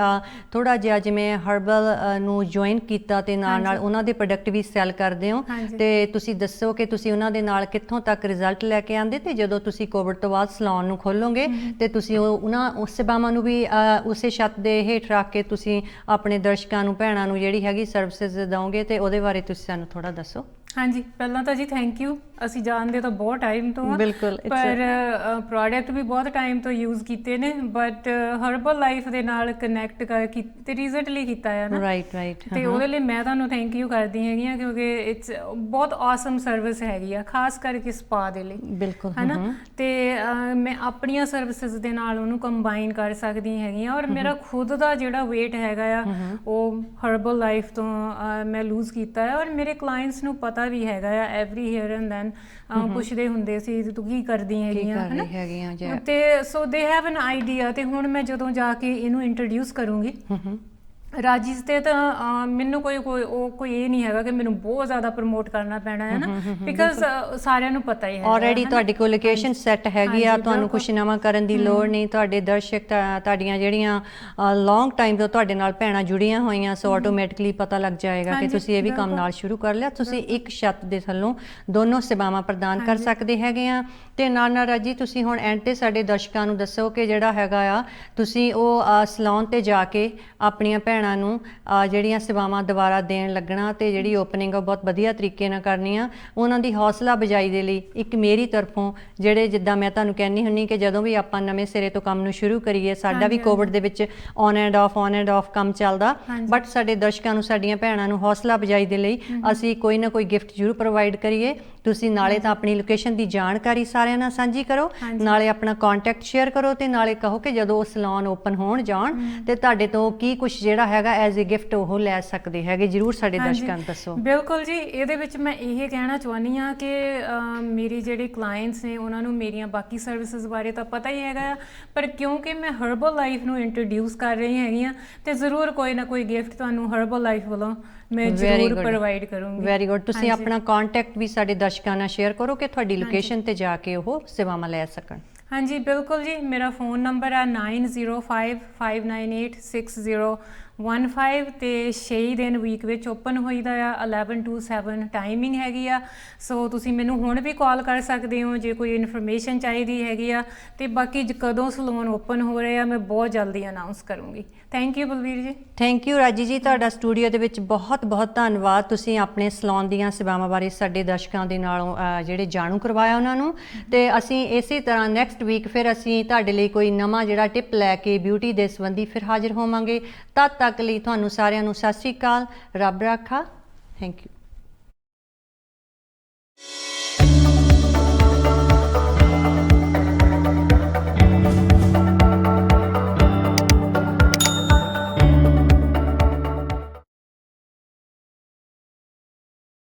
ਥੋੜਾ ਜਿਹਾ ਜਿਵੇਂ ਹਰਬਲ ਨੂੰ ਜੁਆਇਨ ਕੀਤਾ ਤੇ ਨਾਲ ਉਹਨਾਂ ਦੇ ਪ੍ਰੋਡਕਟ ਵੀ ਸੈਲ ਕਰਦੇ ਹੋ ਤੇ ਤੁਸੀਂ ਦੱਸੋ ਕਿ ਤੁਸੀਂ ਉਹਨਾਂ ਦੇ ਨਾਲ ਕਿੱਥੋਂ ਤੱਕ ਰਿਜ਼ਲਟ ਲੈ ਕੇ ਆਂਦੇ ਤੇ ਜਦੋਂ ਤੁਸੀਂ ਕੋਵਿਡ ਤੋਂ ਬਾਅਦ ਸਲੂਨ ਨੂੰ ਖੋਲੋਗੇ ਤੇ ਤੁਸੀਂ ਉਸ ਸੇਵਾਵਾਂ ਨੂੰ ਵੀ ਉਸੇ ਛੱਤ ਦੇ ਹੇਠ ਰੱਖ ਕੇ ਤੁਸੀਂ ਆਪਣੇ ਦਰਸ਼ਕਾਂ ਨੂੰ ਭੈਣਾਂ ਨੂੰ ਜਿਹੜੀ ਹੈਗੀ ਸਰਵਿਸਿਜ਼ ਦਵੋਗੇ ਤੇ ਉਹਦੇ ਬਾਰੇ ਤੁਸੀਂ ਸਾਨੂੰ ਥੋੜਾ ਦੱਸੋ। ਹਾਂਜੀ ਪਹਿਲਾਂ ਤਾਂ ਜੀ ਥੈਂਕ ਯੂ ਅਸੀਂ ਜਾਣਦੇ ਤਾਂ ਬਹੁਤ ਟਾਈਮ ਤੋਂ ਆ ਬਿਲਕੁਲ ਪਰ ਪ੍ਰੋਡਕਟ ਵੀ ਬਹੁਤ ਟਾਈਮ ਤੋਂ ਯੂਜ਼ ਕੀਤੇ ਨੇ ਬਟ ਹਰਬਲ ਲਾਈਫ ਦੇ ਨਾਲ ਕਨੈਕਟ ਤੇ ਰੀਸੈਂਟਲੀ ਕੀਤਾ ਹੈ ਨਾ ਰਾਈਟ ਤੇ ਉਹਦੇ ਲਈ ਮੈਂ ਤੁਹਾਨੂੰ ਥੈਂਕ ਯੂ ਕਰਦੀ ਹੈਗੀ ਆ ਕਿਉਂਕਿ ਇਟਸ ਬਹੁਤ ਆਸਮ ਸਰਵਿਸ ਹੈਗੀ ਆ ਖਾਸ ਕਰਕੇ ਸਪਾ ਦੇ ਲਈ ਬਿਲਕੁਲ ਹੈ ਨਾ ਤੇ ਮੈਂ ਆਪਣੀਆਂ ਸਰਵਿਸਿਜ਼ ਦੇ ਨਾਲ ਉਹਨੂੰ ਕੰਬਾਈਨ ਕਰ ਸਕਦੀ ਹੈਗੀ ਆ ਔਰ ਮੇਰਾ ਖੁਦ ਦਾ ਜਿਹੜਾ weight ਹੈਗਾ ਆ ਉਹ ਹਰਬਲ ਲਾਈਫ ਤੋਂ ਮੈਂ ਲੂਜ਼ ਕੀਤਾ ਹੈ ਔਰ ਮੇਰੇ ਕਲਾਇੰਟਸ ਨੂੰ ਪਤਾ ਵੀ ਹੈਗਾ ਆ ਐਵਰੀ ਹੀਅਰ ਐਂਡ ਦੈਨ ਪੁੱਛਦੇ ਹੁੰਦੇ ਸੀ ਤੂੰ ਕੀ ਕਰਦੀ ਹੈਗੀਆਂ ਤੇ ਸੋ ਦੇ ਹੈਵ ਐਨ ਆਈਡੀਆ ਤੇ ਹੁਣ ਮੈਂ ਜਦੋਂ ਜਾ ਕੇ ਇਹਨੂੰ ਇੰਟਰੋਡਿਊਸ ਕਰੂੰਗੀ ਰਾਜੀਜ਼ ਤੇ ਤਾਂ ਮੈਨੂੰ ਕੋਈ ਇਹ ਨਹੀਂ ਹੈਗਾ ਕਿ ਮੈਨੂੰ ਬਹੁਤ ਜ਼ਿਆਦਾ ਪ੍ਰਮੋਟ ਕਰਨਾ ਪੈਣਾ ਹੈ ਨਾ ਬਿਕਾਜ਼ ਸਾਰਿਆਂ ਨੂੰ ਪਤਾ ਹੀ ਹੈ ਆਲਰੇਡੀ ਤੁਹਾਡੀ ਕੋਲ ਲੋਕੇਸ਼ਨ ਸੈੱਟ ਹੈਗੀ ਆ ਤੁਹਾਨੂੰ ਕੁਛ ਨਵਾਂ ਕਰਨ ਦੀ ਲੋੜ ਨਹੀਂ ਤੁਹਾਡੇ ਦਰਸ਼ਕ ਤੁਹਾਡੀਆਂ ਜਿਹੜੀਆਂ ਲੌਂਗ ਟਾਈਮ ਤੋਂ ਤੁਹਾਡੇ ਨਾਲ ਭੈਣਾਂ ਜੁੜੀਆਂ ਹੋਈਆਂ ਸੋ ਆਟੋਮੈਟਿਕਲੀ ਪਤਾ ਲੱਗ ਜਾਏਗਾ ਕਿ ਤੁਸੀਂ ਇਹ ਵੀ ਕੰਮ ਨਾਲ ਸ਼ੁਰੂ ਕਰ ਲਿਆ ਤੁਸੀਂ ਇੱਕ ਛੱਤ ਦੇ ਥੱਲੋਂ ਦੋਨੋਂ ਸੇਵਾਵਾਂ ਪ੍ਰਦਾਨ ਕਰ ਸਕਦੇ ਹੈਗੇ ਆ ਤੇ ਨਾਲ ਰਾਜੀ ਤੁਸੀਂ ਹੁਣ ਐਂਡ ਤੇ ਸਾਡੇ ਦਰਸ਼ਕਾਂ ਨੂੰ ਦੱਸੋ ਕਿ ਜਿਹੜਾ ਹੈਗਾ ਆ ਤੁਸੀਂ ਉਹ ਸਲੂਨ ਤੇ ਜਾ ਕੇ ਆਪਣੀਆਂ ਭੈਣਾਂ ਭੈਣਾਂ ਨੂੰ ਜਿਹੜੀਆਂ ਸੇਵਾਵਾਂ ਦੁਬਾਰਾ ਦੇਣ ਲੱਗਣਾ ਤੇ ਜਿਹੜੀ ਓਪਨਿੰਗ ਆ ਬਹੁਤ ਵਧੀਆ ਤਰੀਕੇ ਨਾਲ ਕਰਨੀ ਆ, ਉਹਨਾਂ ਦੀ ਹੌਸਲਾ ਬਜਾਈ ਦੇ ਲਈ ਇੱਕ ਮੇਰੀ ਤਰਫੋਂ ਜਿਹੜੇ ਜਿੱਦਾਂ ਮੈਂ ਤੁਹਾਨੂੰ ਕਹਿੰਦੀ ਹੁੰਨੀ ਕਿ ਜਦੋਂ ਵੀ ਆਪਾਂ ਨਵੇਂ ਸਿਰੇ ਤੋਂ ਕੰਮ ਨੂੰ ਸ਼ੁਰੂ ਕਰੀਏ, ਸਾਡਾ ਵੀ ਕੋਵਿਡ ਦੇ ਵਿੱਚ ਔਨ ਐਂਡ ਆਫ ਕੰਮ ਚੱਲਦਾ, ਬਟ ਸਾਡੇ ਦਰਸ਼ਕਾਂ ਨੂੰ, ਸਾਡੀਆਂ ਭੈਣਾਂ ਨੂੰ ਹੌਸਲਾ ਬਜਾਈ ਦੇ ਲਈ ਅਸੀਂ ਕੋਈ ਨਾ ਕੋਈ ਗਿਫਟ ਜ਼ਰੂਰ ਪ੍ਰੋਵਾਈਡ ਕਰੀਏ। ਤੁਸੀਂ ਨਾਲੇ ਤਾਂ ਆਪਣੀ ਲੋਕੇਸ਼ਨ ਦੀ ਜਾਣਕਾਰੀ ਸਾਰਿਆਂ ਨਾਲ ਸਾਂਝੀ ਕਰੋ, ਨਾਲੇ ਆਪਣਾ ਕੰਟੈਕਟ ਸ਼ੇਅਰ ਕਰੋ ਤੇ ਨਾਲੇ ਕਹੋ ਕਿ ਜਦੋਂ ਉਹ ਸੈਲੂਨ ਓਪਨ ਹੋਣ ਜਾਣ ਤੇ ਤੁਹਾਡੇ ਤੋਂ ਕੀ ਕੁਝ ਜਿਹੜਾ ਹੈਗਾ ਐਜ਼ ਅ ਗਿਫਟ ਉਹ ਲੈ ਸਕਦੇ ਹੈਗੇ, ਜ਼ਰੂਰ ਸਾਡੇ ਦਰਸ਼ਕਾਂ ਨੂੰ ਦੱਸੋ। ਬਿਲਕੁਲ ਜੀ, ਇਹਦੇ ਵਿੱਚ ਮੈਂ ਇਹ ਕਹਿਣਾ ਚਾਹੁੰਦੀ ਹਾਂ ਕਿ ਮੇਰੇ ਜਿਹੜੇ ਕਲਾਇੰਟਸ ਨੇ ਉਹਨਾਂ ਨੂੰ ਮੇਰੀਆਂ ਬਾਕੀ ਸਰਵਿਸਿਜ਼ ਬਾਰੇ ਤਾਂ ਪਤਾ ਹੀ ਹੈਗਾ ਆ, ਪਰ ਕਿਉਂਕਿ ਮੈਂ ਹਰਬਲ ਲਾਈਫ ਨੂੰ ਇੰਟਰੋਡਿਊਸ ਕਰ ਰਹੀ ਹੈਗੀ ਆ ਤੇ ਜ਼ਰੂਰ ਕੋਈ ਨਾ ਕੋਈ ਗਿਫਟ ਤੁਹਾਨੂੰ ਹਰਬਲ ਲਾਈਫ ਵੱਲੋਂ ਮੈਂ ਜ਼ਰੂਰ ਪ੍ਰੋਵਾਈਡ ਕਰੂੰਗੀ। Very good. ਤੁਸੀਂ ਆਪਣਾ ਕੰਟੈਕਟ ਵੀ ਸਾਡੇ ਦਰਸ਼ਕਾਂ ਨਾਲ ਸ਼ੇਅਰ ਕਰੋ ਕਿ ਤੁਹਾਡੀ ਲੋਕੇਸ਼ਨ ਤੇ ਜਾ ਕੇ ਉਹ ਸੇਵਾਵਾਂ ਲੈ ਸਕਣ। ਹਾਂਜੀ ਬਿਲਕੁਲ ਜੀ, ਮੇਰਾ ਫੋਨ ਨੰਬਰ ਹੈ 9055986015 ਤੇ 6 ਦਿਨ ਵੀਕ ਵਿੱਚ ਓਪਨ ਹੋਈਦਾ ਆ, 11 to 7 ਟਾਈਮਿੰਗ ਹੈਗੀ ਆ। ਸੋ ਤੁਸੀਂ ਮੈਨੂੰ ਹੁਣ ਵੀ ਕਾਲ ਕਰ ਸਕਦੇ ਹੋ ਜੇ ਕੋਈ ਇਨਫੋਰਮੇਸ਼ਨ ਚਾਹੀਦੀ ਹੈਗੀ ਆ, ਤੇ ਬਾਕੀ ਕਦੋਂ ਸਲੂਨ ਓਪਨ ਹੋ ਰਹੇ ਆ ਮੈਂ ਬਹੁਤ ਜਲਦੀ ਅਨਾਉਂਸ ਕਰੂੰਗੀ। ਥੈਂਕ ਯੂ ਬਲਵੀਰ ਜੀ। ਥੈਂਕ ਯੂ ਰਾਜੀ ਜੀ, ਤੁਹਾਡਾ ਸਟੂਡੀਓ ਦੇ ਵਿੱਚ ਬਹੁਤ ਬਹੁਤ ਧੰਨਵਾਦ। ਤੁਸੀਂ ਆਪਣੇ ਸਲੂਨ ਦੀਆਂ ਸੇਵਾਵਾਂ ਬਾਰੇ ਸਾਡੇ ਦਰਸ਼ਕਾਂ ਦੇ ਨਾਲੋਂ ਜਿਹੜੇ ਜਾਣੂ ਕਰਵਾਇਆ ਉਹਨਾਂ ਨੂੰ, ਤੇ ਅਸੀਂ ਇਸੇ ਤਰ੍ਹਾਂ ਨੈਕਸਟ ਵੀਕ ਫਿਰ ਅਸੀਂ ਤੁਹਾਡੇ ਲਈ ਕੋਈ ਨਵਾਂ ਜਿਹੜਾ ਟਿਪ ਲੈ ਕੇ ਬਿਊਟੀ ਦੇ ਸੰਬੰਧੀ ਫਿਰ ਹਾਜ਼ਰ ਹੋਵਾਂਗੇ। ਤਦ ਤੱਕ ਲਈ ਤੁਹਾਨੂੰ ਸਾਰਿਆਂ ਨੂੰ ਸਤਿ ਸ਼੍ਰੀ ਅਕਾਲ, ਰੱਬ ਰਾਖਾ। Thank you.